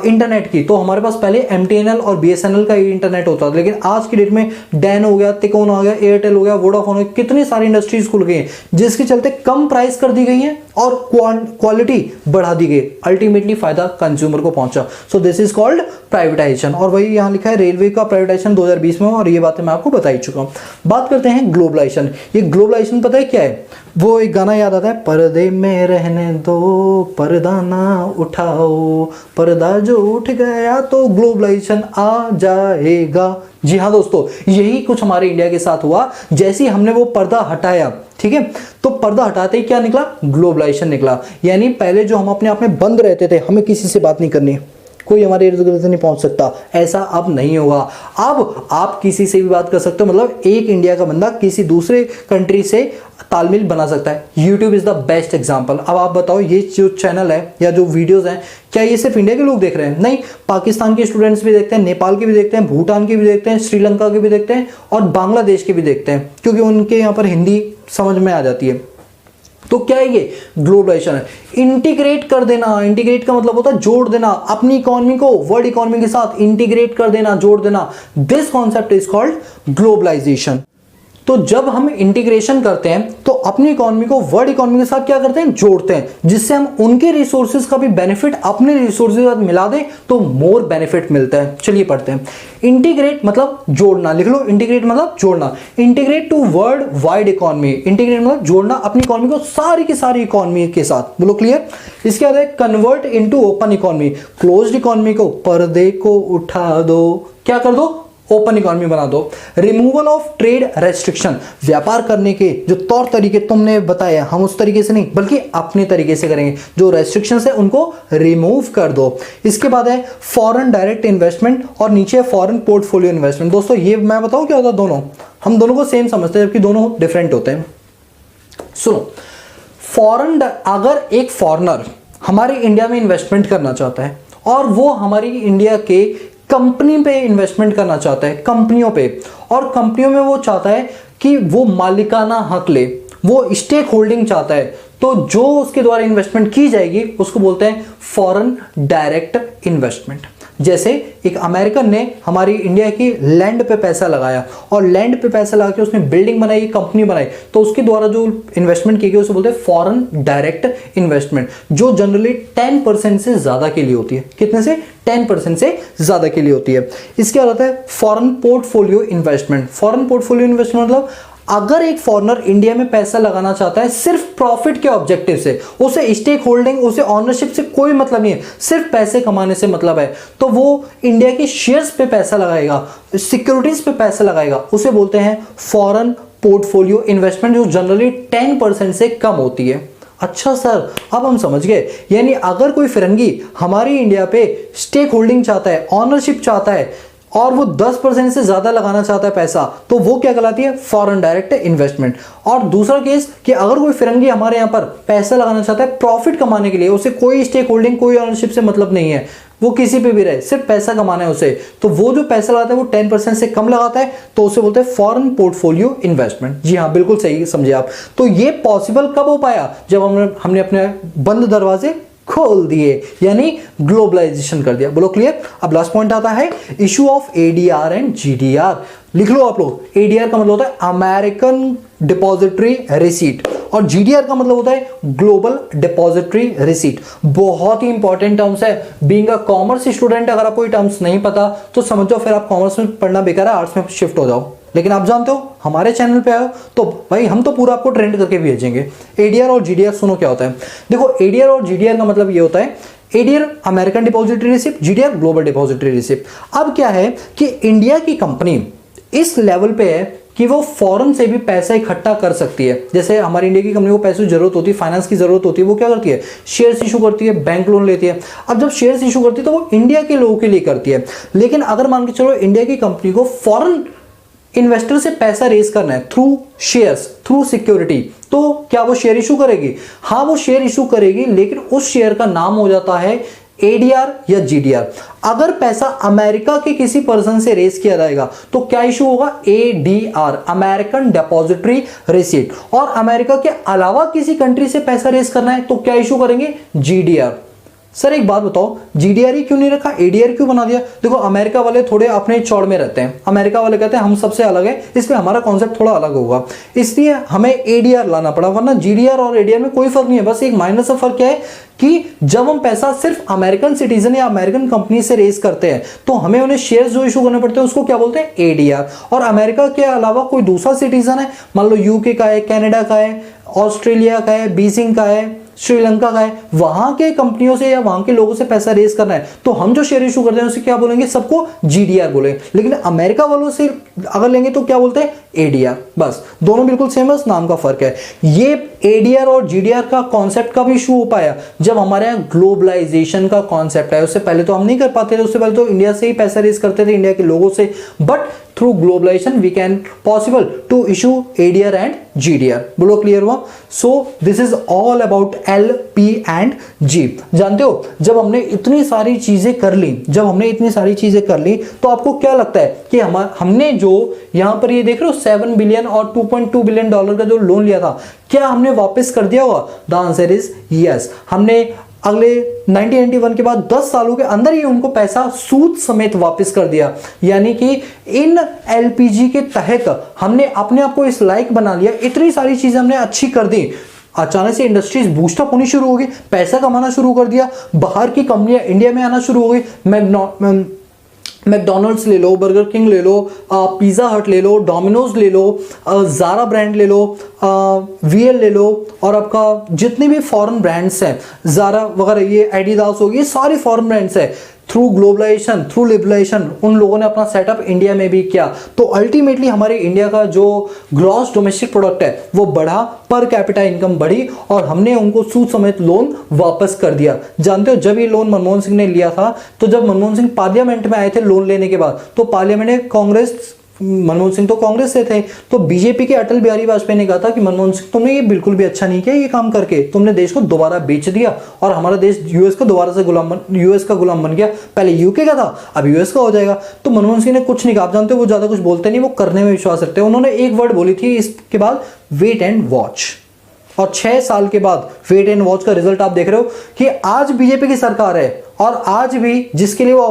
इंटरनेट की, तो हमारे पास पहले MTNL और BSNL का इंटरनेट होता था, लेकिन आज की डेट में डैन हो गया, तिकोन हो गया, एयरटेल हो गया, वोडाफोन हो गया, कितनी सारी इंडस्ट्रीज खुल गई हैं, जिसके चलते कम प्राइस कर दी गई है और क्वालिटी बढ़ा दी गई। अल्टीमेटली फायदा कंज्यूमर को पहुंचा। सो दिस इज कॉल्ड प्राइवेटाइजेशन। और वही यहां लिखा है रेलवे का प्राइवेटाइजेशन 2020 में, और ये बातें मैं आपको बता ही चुका हूं। बात करते हैं ग्लोबलाइजेशन। ये ग्लोबलाइजेशन पता है क्या है? वो एक गाना याद आता है, पर्दे में रहने दो, पर्दा ना उठाओ, पर्दा जो उठ गया तो ग्लोबलाइजेशन आ जाएगा। जी हाँ दोस्तों, यही कुछ हमारे इंडिया के साथ हुआ। जैसे ही हमने वो पर्दा हटाया, ठीक है, तो पर्दा हटाते ही क्या निकला, ग्लोबलाइजेशन निकला। यानी पहले जो हम अपने आप में बंद रहते थे, हमें किसी से बात नहीं करनी, कोई हमारे इर्द गिर्द नहीं पहुंच सकता, ऐसा अब नहीं होगा। अब आप किसी से भी बात कर सकते हो, मतलब एक इंडिया का बंदा किसी दूसरे कंट्री से तालमेल बना सकता है। YouTube is the best example. अब आप बताओ, ये जो चैनल है या जो वीडियोस हैं, क्या ये सिर्फ इंडिया के लोग देख रहे हैं? नहीं, पाकिस्तान के स्टूडेंट्स भी देखते हैं, नेपाल के भी देखते हैं, भूटान के भी देखते हैं, श्रीलंका के भी देखते हैं और बांग्लादेश के भी देखते हैं, क्योंकि उनके यहाँ पर हिंदी समझ में आ जाती है। तो क्या है ये ग्लोबलाइजेशन है, इंटीग्रेट कर देना। इंटीग्रेट का मतलब होता है जोड़ देना, अपनी इकोनॉमी को वर्ल्ड इकोनॉमी के साथ इंटीग्रेट कर देना, जोड़ देना। This concept is called globalisation. तो जब हम इंटीग्रेशन करते हैं तो अपनी इकोनॉमी को वर्ल्ड इकोनॉमी के साथ क्या करते हैं, जोड़ते हैं, जिससे हम उनके रिसोर्सेज का भी बेनिफिट अपने रिसोर्सेज के साथ मिला दें तो मोर बेनिफिट मिलता है। चलिए पढ़ते हैं। इंटीग्रेट मतलब जोड़ना, लिख लो, इंटीग्रेट मतलब जोड़ना। Integrate to world wide economy, integrate मतलब जोड़ना अपनी इकोनॉमी को सारी की सारी इकोनॉमी के साथ। बोलो क्लियर। इसके बाद है convert into open economy, closed economy को पर्दे को उठा दो, क्या कर दो, ओपन इकोनॉमी बना दो। रिमूवल ऑफ ट्रेड रेस्ट्रिक्शन, व्यापार करने के जो तौर तरीके तुमने बताए हम उस तरीके से नहीं बल्कि अपने तरीके से करेंगे। जो रेस्ट्रिक्शंस है उनको रिमूव कर दो। इसके बाद है फॉरेन डायरेक्ट इन्वेस्टमेंट और नीचे है फॉरेन पोर्टफोलियो इन्वेस्टमेंट। दोस्तों ये मैं बताऊं क्या होता है, दोनों हम दोनों को सेम समझते हैं जबकि दोनों डिफरेंट होते हैं। सुनो, फॉरेन, अगर एक फॉरेनर हमारे इंडिया में इन्वेस्टमेंट करना चाहता है और वो हमारी इंडिया के कंपनी पे इन्वेस्टमेंट करना चाहता है, कंपनियों पे, और कंपनियों में वो चाहता है कि वो मालिकाना हक ले, वो स्टेक होल्डिंग चाहता है, तो जो उसके द्वारा इन्वेस्टमेंट की जाएगी उसको बोलते हैं फॉरेन डायरेक्ट इन्वेस्टमेंट। जैसे एक अमेरिकन ने हमारी इंडिया की लैंड पे पैसा लगाया और लैंड पे पैसा लगा के उसने बिल्डिंग बनाई, कंपनी बनाई, तो उसके द्वारा जो इन्वेस्टमेंट की गई उसे बोलते हैं फॉरेन डायरेक्ट इन्वेस्टमेंट, जो जनरली 10% से ज्यादा के लिए होती है। कितने से? 10% से ज्यादा के लिए होती है। इसके बाद आता है foreign portfolio investment. Foreign portfolio investment मतलब अगर एक फॉरेनर इंडिया में पैसा लगाना चाहता है सिर्फ प्रॉफिट के ऑब्जेक्टिव से, उसे स्टेक होल्डिंग, उसे ऑनरशिप से कोई मतलब नहीं है, सिर्फ पैसे कमाने से मतलब है, तो वो इंडिया के शेयर्स पे पैसा लगाएगा, सिक्योरिटीज पे पैसा लगाएगा, उसे बोलते हैं फॉरेन पोर्टफोलियो इन्वेस्टमेंट, जो जनरली 10% से कम होती है। अच्छा सर, अब हम समझ गए, यानी अगर कोई फिरंगी हमारी इंडिया पे स्टेक होल्डिंग चाहता है, ऑनरशिप चाहता है और वो 10% से ज्यादा लगाना चाहता है पैसा, तो वो क्या कहलाती है? Foreign direct investment. और दूसरा केस कि अगर कोई फिरंगी हमारे यहाँ पर पैसा लगाना चाहता है प्रॉफिट कमाने के लिए, उसे कोई स्टेक होल्डिंग, कोई ऑनरशिप से मतलब नहीं है, वो किसी पे भी रहे, सिर्फ पैसा कमाना है उसे, तो वो जो पैसा लगाता है वो 10% से कम लगाता है, तो उसे बोलते हैं फॉरेन पोर्टफोलियो इन्वेस्टमेंट। जी हाँ, बिल्कुल सही समझे आप। तो ये पॉसिबल कब हो पाया? जब हमने अपने बंद दरवाजे खोल दिए, यानी ग्लोबलाइजेशन कर दिया। बोलो क्लियर। अब लास्ट पॉइंट आता है issue of ADR and GDR. लिख लो आप लोग। एडीआर का मतलब होता है अमेरिकन डिपॉजिटरी रिसीट और जीडीआर का मतलब होता है ग्लोबल डिपॉजिटरी रिसीट। बहुत ही इंपॉर्टेंट टर्म्स है। बीइंग अ कॉमर्स स्टूडेंट अगर आपको ये टर्म्स नहीं पता तो समझो फिर आप कॉमर्स में पढ़ना बेकार है, आर्ट्स में शिफ्ट हो जाओ। लेकिन आप जानते हो हमारे चैनल पे आए हो तो भाई हम तो पूरा आपको ट्रेंड करके भेजेंगे। एडीआर और जीडीआर सुनो क्या होता है। देखो, एडीआर और जीडीआर का मतलब ये होता है, ADR American depository receipt, GDR global depository receipt. अब क्या है कि इंडिया की कंपनी इस लेवल पे है कि वो फॉरेन से भी पैसा इकट्ठा कर सकती है। जैसे हमारी इंडिया की कंपनी को पैसों की जरूरत होती है, फाइनेंस की जरूरत होती है, वो क्या करती है? शेयर्स इशू करती है, बैंक लोन लेती है। अब जब शेयर्स इशू करती है तो वो इंडिया के लोगों के लिए करती है। लेकिन अगर मान के चलो इंडिया की कंपनी को फॉरेन इन्वेस्टर से पैसा रेज करना है थ्रू शेयर्स, थ्रू सिक्योरिटी, तो क्या वो शेयर इशू करेगी? हाँ, वो शेयर इशू करेगी, लेकिन उस शेयर का नाम हो जाता है एडीआर या जीडीआर। अगर पैसा अमेरिका के किसी पर्सन से रेज किया जाएगा तो क्या इशू होगा? ADR, American depository receipt. और अमेरिका के अलावा किसी कंट्री से पैसा रेज करना है तो क्या इशू करेंगे? जीडीआर। सर एक बात बताओ, जीडीआर ही क्यों नहीं रखा, एडीआर क्यों बना दिया? देखो, अमेरिका वाले थोड़े अपने चौड़ में रहते हैं। अमेरिका वाले कहते हैं हम सबसे अलग है, इसलिए हमारा कॉन्सेप्ट थोड़ा अलग होगा, इसलिए हमें एडीआर लाना पड़ा। वरना जीडीआर और एडीआर में कोई फर्क नहीं है। बस एक माइनर सा फर्क क्या है कि जब हम पैसा सिर्फ अमेरिकन सिटीजन या अमेरिकन कंपनी से रेज करते हैं तो हमें उन्हें शेयर्स जो इशू करने पड़ते हैं उसको क्या बोलते हैं? एडीआर। और अमेरिका के अलावा कोई दूसरा सिटीजन है, मान लो यूके का है, कनाडा का है, ऑस्ट्रेलिया का है, बीजिंग का है, श्रीलंका का है, वहां के कंपनियों से या वहां के लोगों से पैसा रेज करना है तो हम जो शेयर इशू करते हैं उसे क्या बोलेंगे? सबको जीडीआर बोलेंगे। लेकिन अमेरिका वालों से अगर लेंगे तो क्या बोलते हैं? एडीआर। बस दोनों बिल्कुल सेम है, नाम का फर्क है। ये एडीआर और जीडीआर का कॉन्सेप्ट कब इशू हो पाया? जब हमारे यहाँ ग्लोबलाइजेशन का कॉन्सेप्ट है। उससे पहले तो हम नहीं कर पाते थे, उससे पहले तो इंडिया से ही पैसा रेज करते थे, इंडिया के लोगों से। But through globalisation we can possible to issue ADR and GDR. बोलो क्लियर हुआ? So this is all about L, P and G. जानते हो, जब हमने इतनी सारी चीजें कर ली, तो आपको क्या लगता है कि हमने जो यहां पर ये देख रहे हो 7 बिलियन और 2.2 बिलियन डॉलर का जो लोन लिया था, क्या हमने वापस कर दिया होगा? The answer is yes. हमने अगले 1991 के बाद 10 सालों के अंदर ही उनको पैसा सूद समेत वापस कर दिया। यानी कि इन एलपीजी के तहत हमने अपने आप को इस लायक बना लिया, इतनी सारी चीजें हमने अच्छी कर दी। अचानक से इंडस्ट्रीज बूस्टअप होनी शुरू हो गई, पैसा कमाना शुरू कर दिया, बाहर की कंपनियां इंडिया में आना शुरू हो गई। मैकडोनल्ड्स ले लो, बर्गर किंग ले लो, पिज़्ज़ा हट ले लो, डोमिनोज ले लो, ज़ारा ब्रांड ले लो, वीएल ले लो, और आपका जितने भी फॉरेन ब्रांड्स हैं, ज़ारा वगैरह, ये एडिडास हो गई, सारी फॉरेन ब्रांड्स हैं। थ्रू ग्लोबलाइजेशन, थ्रू लिबरलाइजेशन उन लोगों ने अपना सेटअप इंडिया में भी किया। तो अल्टीमेटली हमारे इंडिया का जो ग्रॉस डोमेस्टिक प्रोडक्ट है वो बढ़ा, पर कैपिटा इनकम बढ़ी, और हमने उनको सूद समेत लोन वापस कर दिया। जानते हो, जब ये लोन मनमोहन सिंह ने लिया था, तो जब मनमोहन सिंह पार्लियामेंट में आए थे लोन लेने के बाद, तो पार्लियामेंट में कांग्रेस, मनमोहन सिंह तो कांग्रेस से थे, तो बीजेपी के अटल बिहारी वाजपेयी ने कहा था कि मनमोहन सिंह तुमने ये बिल्कुल भी अच्छा नहीं किया, ये काम करके तुमने देश को दोबारा बेच दिया और हमारा देश यूएस का दोबारा से यूएस का गुलाम बन गया। पहले यूके का था, अब यूएस का हो जाएगा। तो मनमोहन सिंह ने कुछ नहीं कहा। आप जानते हो वो ज्यादा कुछ बोलते नहीं, वो करने में विश्वास रखते हैं। उन्होंने एक वर्ड बोली थी इसके बाद, वेट एंड वॉच। और 6 साल के बाद वेट एंड वॉच का रिजल्ट आप देख रहे हो कि आज बीजेपी की सरकार है और आज भी जिसके लिए वो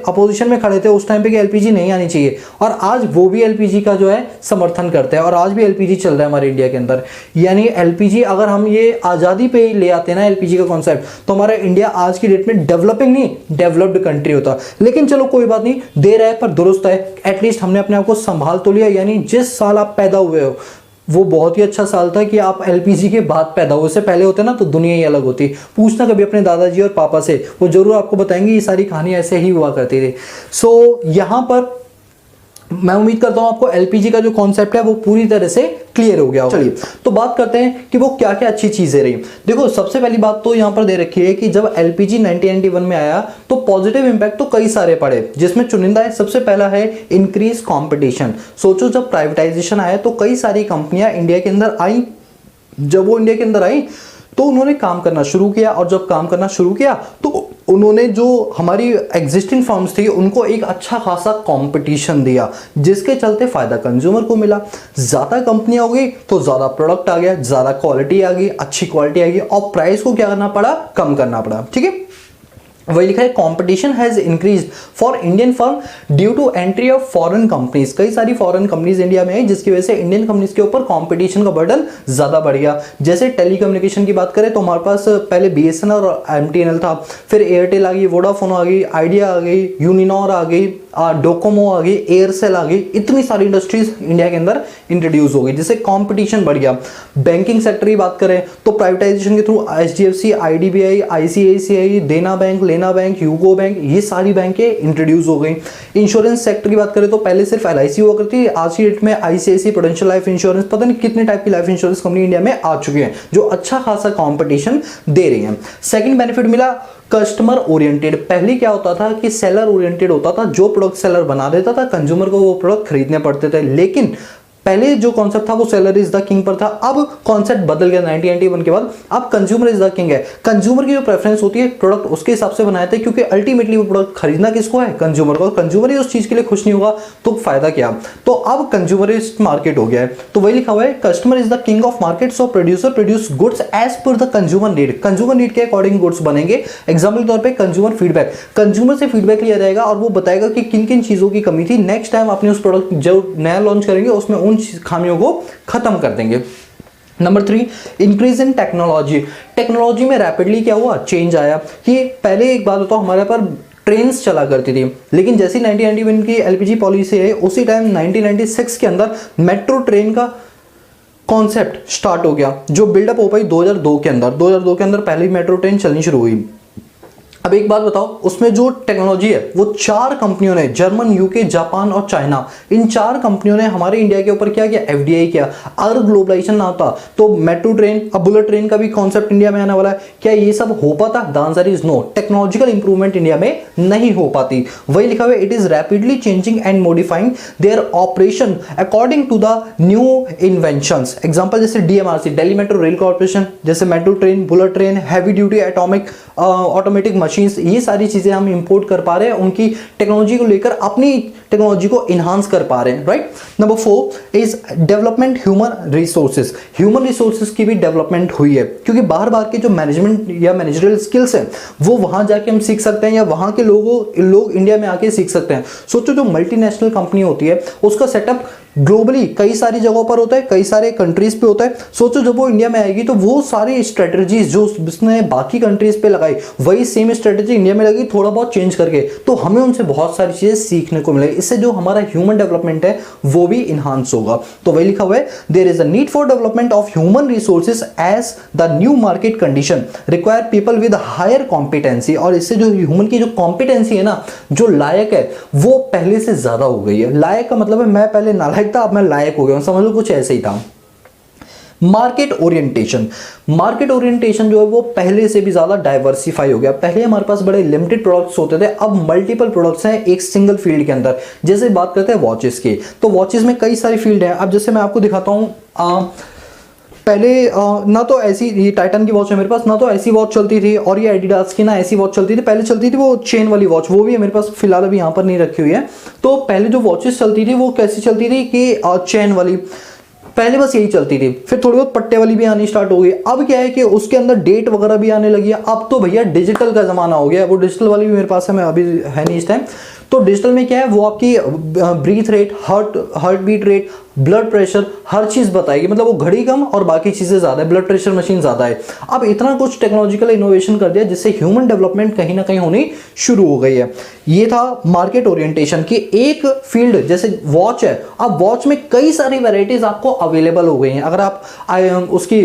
अपोजिशन में खड़े थे उस टाइम पे कि एलपीजी नहीं आनी चाहिए, और आज वो भी एलपीजी का जो है समर्थन करते हैं और आज भी एलपीजी चल रहा है हमारे इंडिया के अंदर। यानी एलपीजी अगर हम ये आज़ादी पे ले आते हैं ना एलपीजी का कॉन्सेप्ट, तो हमारा इंडिया आज की डेट में डेवलपिंग नहीं डेवलप्ड कंट्री होता। लेकिन चलो कोई बात नहीं, देर है पर दुरुस्त है, एटलीस्ट हमने अपने आप को संभाल तो लिया। यानी जिस साल आप पैदा हुए हो वो बहुत ही अच्छा साल था कि आप एलपीजी के बाद पैदा हुए, उससे पहले होते ना तो दुनिया ही अलग होती। पूछना कभी अपने दादाजी और पापा से, वो जरूर आपको बताएंगे ये सारी कहानी ऐसे ही हुआ करती थी। सो यहाँ पर मैं उम्मीद करता हूं आपको एलपीजी का जो कॉन्सेप्ट है वो पूरी तरह से क्लियर हो गया होगा। चलिए तो बात करते हैं कि वो क्या क्या अच्छी चीजें रही। देखो सबसे पहली बात तो यहां पर दे रखी है कि जब एलपीजी 1991 में आया तो पॉजिटिव इंपैक्ट तो कई सारे पड़े, जिसमें चुनिंदा है। सबसे पहला है इंक्रीज कंपटीशन। सोचो जब प्राइवेटाइजेशन आया तो कई सारी कंपनियां इंडिया के अंदर आई, जब वो इंडिया के अंदर आई तो उन्होंने काम करना शुरू किया, और जब काम करना शुरू किया तो उन्होंने जो हमारी एग्जिस्टिंग फर्म्स थी उनको एक अच्छा खासा कंपटीशन दिया, जिसके चलते फायदा कंज्यूमर को मिला। ज्यादा कंपनियां हो गई तो ज्यादा प्रोडक्ट आ गया, ज्यादा क्वालिटी आ गई, अच्छी क्वालिटी आ गई, और प्राइस को क्या करना पड़ा, कम करना पड़ा। ठीक है, वही लिखा है competition has increase for Indian firm due to entry of foreign companies. कई सारी फॉरेन कंपनीज इंडिया में आई जिसकी वजह से इंडियन कंपनीज के ऊपर कंपटीशन का बर्डन ज्यादा बढ़ गया। जैसे टेलीकम्युनिकेशन की बात करें तो हमारे पास पहले बीएसएनएल और एमटीएनएल था, फिर एयरटेल आ गई, वोडाफोन आ गई, आइडिया आ गई, यूनिनॉर आ गई, डोकोमो आ गई, एयरसेल आ गई। इतनी सारी इंडस्ट्रीज इंडिया के अंदर इंट्रोड्यूस हो गई जिससे कंपटीशन बढ़ गया। बैंकिंग सेक्टर की बात करें तो प्राइवेटाइजेशन के थ्रू एचडीएफसी, आईडीबीआई, आईसीआईसीआई, देना बैंक, लेना बैंक, यूको बैंक, ये सारी बैंकें इंट्रोड्यूस हो गई। इंश्योरेंस सेक्टर की बात करें तो पहले सिर्फ एलआईसी हुआ करती है, आज की डेट में आईसीआईसी, प्रूडेंशियल लाइफ इंश्योरेंस, पता नहीं कितने टाइप की लाइफ इंश्योरेंस कंपनी इंडिया में आ चुकी है जो अच्छा खासा कंपटीशन दे रही है। सेकंड बेनिफिट मिला कस्टमर ओरिएंटेड। पहले क्या होता था कि सेलर ओरिएंटेड होता था, जो प्रोडक्ट सेलर बना देता था कंज्यूमर को वो प्रोडक्ट खरीदने पड़ते थे। लेकिन पहले जो कॉन्सेप्ट था वो सेलर इज द किंग पर था, अब कॉन्सेप्ट बदल गया 1991 के बाद। अब कंज्यूमर इज द किंग है। कंज्यूमर की जो प्रेफरेंस होती है प्रोडक्ट उसके हिसाब से बनाए थे, क्योंकि अल्टीमेटली वो प्रोडक्ट खरीदना किसको है, कंज्यूमर को। कंज्यूमर ही उस चीज के लिए खुश नहीं होगा तो फायदा क्या। तो अब कंज्यूमरिस्ट मार्केट हो गया है, तो वही लिखा हुआ है customer is the king of market, so producer produce goods as per the consumer need. Consumer need के अकॉर्डिंग गुड्स बनेंगे। एग्जाम्पल के तौर पर कंज्यूमर फीडबैक, कंज्यूमर से फीडबैक लिया जाएगा और वो बताएगा कि किन किन चीजों की कमी थी, नेक्स्ट टाइम अपने उस प्रोडक्ट जो नया लॉन्च करेंगे उसमें उन खामियों को खत्म कर देंगे। Number 3 increase in technology. Technology में रैपिडली क्या हुआ, चेंज आया कि पहले एक बात होता हमारे पर ट्रेन्स चला करती थी, लेकिन जैसी 1991 की एलपीजी पॉलिसी है उसी टाइम 1996 के अंदर मेट्रो ट्रेन का कॉन्सेप्ट स्टार्ट हो गया, जो बिल्डअप हो पाई 2002 के अंदर। 2002 के अंदर पहली मेट्रो ट्रेन चलनी शुरू हुई। अब एक बात बताओ, उसमें जो टेक्नोलॉजी है वो 4 कंपनियों ने, जर्मन, यूके, जापान और चाइना, इन 4 कंपनियों ने हमारे इंडिया के ऊपर क्या किया, एफडीआई किया। अगर ग्लोबलाइजेशन ना होता तो मेट्रो ट्रेन, अब बुलेट ट्रेन का भी कॉन्सेप्ट इंडिया में आने वाला है, क्या ये सब हो पाता? The answer is no. Technological improvement India में नहीं हो पाती। वही लिखा हुआ है it is rapidly changing and modifying their operation according to the new inventions. Example जैसे DMRC, Delhi metro rail corporation, जैसे metro train, bullet train, heavy duty atomic automatic machine, ये सारी चीजें हम इंपोर्ट कर पा रहे हैं, उनकी टेक्नोलॉजी को लेकर अपनी टेक्नोलॉजी को इनहांस कर पा रहे हैं, right. Number 4 is development human resources. Human resources की भी डेवलपमेंट हुई है, क्योंकि बाहर के जो मैनेजमेंट या मैनेजरल स्किल्स हैं वो वहां जाके हम सीख सकते हैं, या वहां के लोग इंडिया में आके सीख सकते हैं। सोचो जो मल्टीनेशनल कंपनी होती है उसका सेटअप ग्लोबली कई सारी जगहों पर होता है, कई सारे कंट्रीज पे होता है। सोचो जब वो इंडिया में आएगी तो वो सारी स्ट्रेटजीज जो उसने बाकी कंट्रीज पे लगाई वही सेम स्ट्रेटजी इंडिया में लगी, थोड़ा बहुत चेंज करके, तो हमें उनसे बहुत सारी चीजें सीखने को मिलेगी। इससे जो हमारा ह्यूमन डेवलपमेंट है वो भी इनहांस होगा। तो वही लिखा हुआ है there is a need for development of human resources as the new market condition require people with higher competency. और इससे जो ह्यूमन की जो कॉम्पिटेंसी है ना, जो लायक है, वो पहले से ज्यादा हो गई है। लायक का मतलब है मैं पहले नालायक था, अब मैं लायक हो गया हूं, समझ लो कुछ ऐसे ही था। मार्केट ओरिएंटेशन, मार्केट ओरिएंटेशन जो है वो पहले से भी ज्यादा डाइवर्सिफाई हो गया। पहले हमारे पास बड़े लिमिटेड प्रोडक्ट्स होते थे, अब मल्टीपल प्रोडक्ट्स हैं एक सिंगल फील्ड के अंदर। जैसे बात करते हैं वॉचेस की, तो वॉचेस में कई सारी फील्ड हैं। अब जैसे मैं आपको दिखाता हूं, पहले ना तो ऐसी, ये टाइटन की वॉच है मेरे पास, ना तो ऐसी वॉच चलती थी, और ये एडिडास की ना ऐसी वॉच चलती थी। पहले चलती थी वो चेन वाली वॉच, वो भी है मेरे पास, फिलहाल अभी यहाँ पर नहीं रखी हुई है। तो पहले जो वॉचेस चलती थी वो कैसी चलती थी कि चेन वाली, पहले बस यही चलती थी, फिर थोड़ी बहुत पट्टे वाली भी आनी स्टार्ट हो गई। अब क्या है कि उसके अंदर डेट वगैरह भी आने लगी है। अब तो भैया डिजिटल का ज़माना हो गया। वो डिजिटल वाली भी मेरे पास है, मैं अभी है नहीं इस टाइम। तो डिजिटल में क्या है, वो आपकी breath rate, heartbeat rate, blood pressure, हर चीज़ बताएगी। मतलब वो घड़ी कम और बाकी चीज़ें ज़्यादा है, ब्लड प्रेशर मशीन ज़्यादा है। अब इतना कुछ टेक्नोलॉजिकल इनोवेशन कर दिया जिससे ह्यूमन डेवलपमेंट कहीं ना कहीं होनी शुरू हो गई है। ये था मार्केट ओरिएंटेशन की एक फील्ड। जैसे वॉच है, अब वॉच में कई सारी वैरायटीज आपको अवेलेबल हो गई हैं। अगर आप उसकी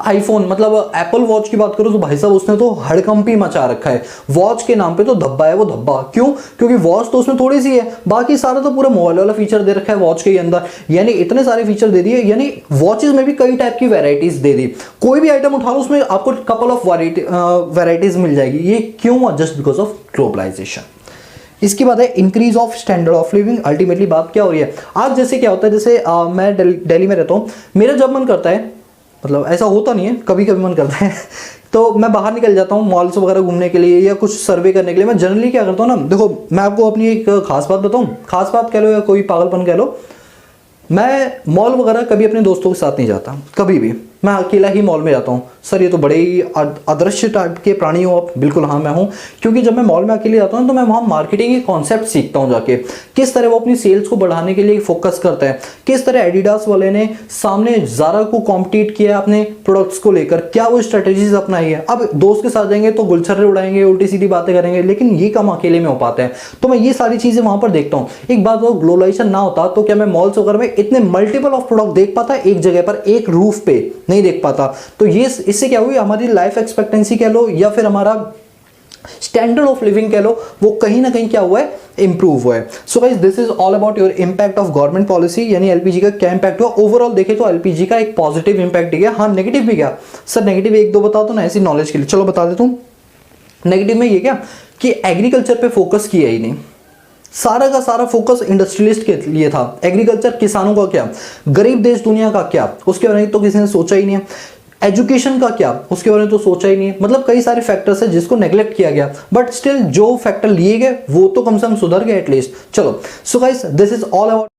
आईफोन मतलब एप्पल वॉच की बात करो तो भाई साहब उसने तो हड़कंपी मचा रखा है। वॉच के नाम पे तो धब्बा है वो धब्बा। क्यों? क्योंकि वॉच तो उसमें थोड़ी सी है, बाकी सारा तो पूरा मोबाइल वाला फीचर दे रखा है वॉच के अंदर। यानी इतने सारे फीचर दे दिए, यानी वॉचेस में भी कई टाइप की वैरायटीज दे दी। कोई भी आइटम उठा लो उसमें आपको कपल ऑफ वैरायटीज मिल जाएगी। ये क्यों हुआ? Just because of globalisation. इसकी बात है increase of standard of living. Ultimately बात क्या हो रही है आज? जैसे क्या होता है, जैसे मैं दिल्ली में रहता हूँ, मेरा जब मन करता है, मतलब ऐसा होता नहीं है, कभी कभी मन करता है तो मैं बाहर निकल जाता हूँ मॉल्स वगैरह घूमने के लिए या कुछ सर्वे करने के लिए। मैं जनरली क्या करता हूँ ना, देखो मैं आपको अपनी एक खास बात बताऊँ, खास बात कह लो या कोई पागलपन कह लो, मैं मॉल वगैरह कभी अपने दोस्तों के साथ नहीं जाता, कभी भी। मैं अकेला ही मॉल में जाता हूँ। सर ये तो बड़े ही अदृश्य टाइप के प्राणी हो आप। बिल्कुल हाँ मैं हूँ, क्योंकि जब मैं मॉल में अकेले जाता हूँ तो मैं वहाँ मार्केटिंग के कॉन्सेप्ट सीखता हूँ जाके, किस तरह वो अपनी सेल्स को बढ़ाने के लिए फोकस करता है, किस तरह एडिडास वाले ने सामने ज़ारा को कॉम्पिटिट किया अपने प्रोडक्ट्स को लेकर, क्या वो स्ट्रेटेजीज अपनाई है। अब दोस्त के साथ जाएंगे तो गुलछर्रे उड़ाएंगे, उल्टी सीधी बातें करेंगे, लेकिन ये काम अकेले में हो पाता है। तो मैं ये सारी चीज़ें वहाँ पर देखता हूँ। एक बात हो, ग्लोबलाइजेशन ना होता तो क्या मैं मॉल्स वगैरह में इतने मल्टीपल ऑफ प्रोडक्ट देख पाता एक जगह पर, एक रूफ पे नहीं देख पाता। तो ये इससे क्या हुई, हमारी लाइफ एक्सपेक्टेंसी कह लो या फिर हमारा स्टैंडर्ड ऑफ लिविंग कह लो, वो कहीं ना कहीं क्या हुआ है, इंप्रूव हुआ है। So guys this is all about your impact of government policy, यानी एलपीजी का क्या इंपैक्ट हुआ। ओवरऑल देखे तो एलपीजी का एक पॉजिटिव इंपैक्ट गया। हाँ नेगेटिव भी क्या सर? नेगेटिव एक दो बताओ तो ना, ऐसी नॉलेज के लिए। चलो बता देता हूँ। नेगेटिव में ये क्या कि एग्रीकल्चर पे फोकस किया ही नहीं, सारा का सारा फोकस इंडस्ट्रियलिस्ट के लिए था। एग्रीकल्चर, किसानों का क्या, गरीब देश दुनिया का क्या, उसके बारे में तो किसी ने सोचा ही नहीं है। एजुकेशन का क्या, उसके बारे में तो सोचा ही नहीं है। मतलब कई सारे फैक्टर्स है जिसको नेग्लेक्ट किया गया, बट स्टिल जो फैक्टर लिए गए वो तो कम से कम सुधर गए एटलीस्ट। चलो so guys this is all about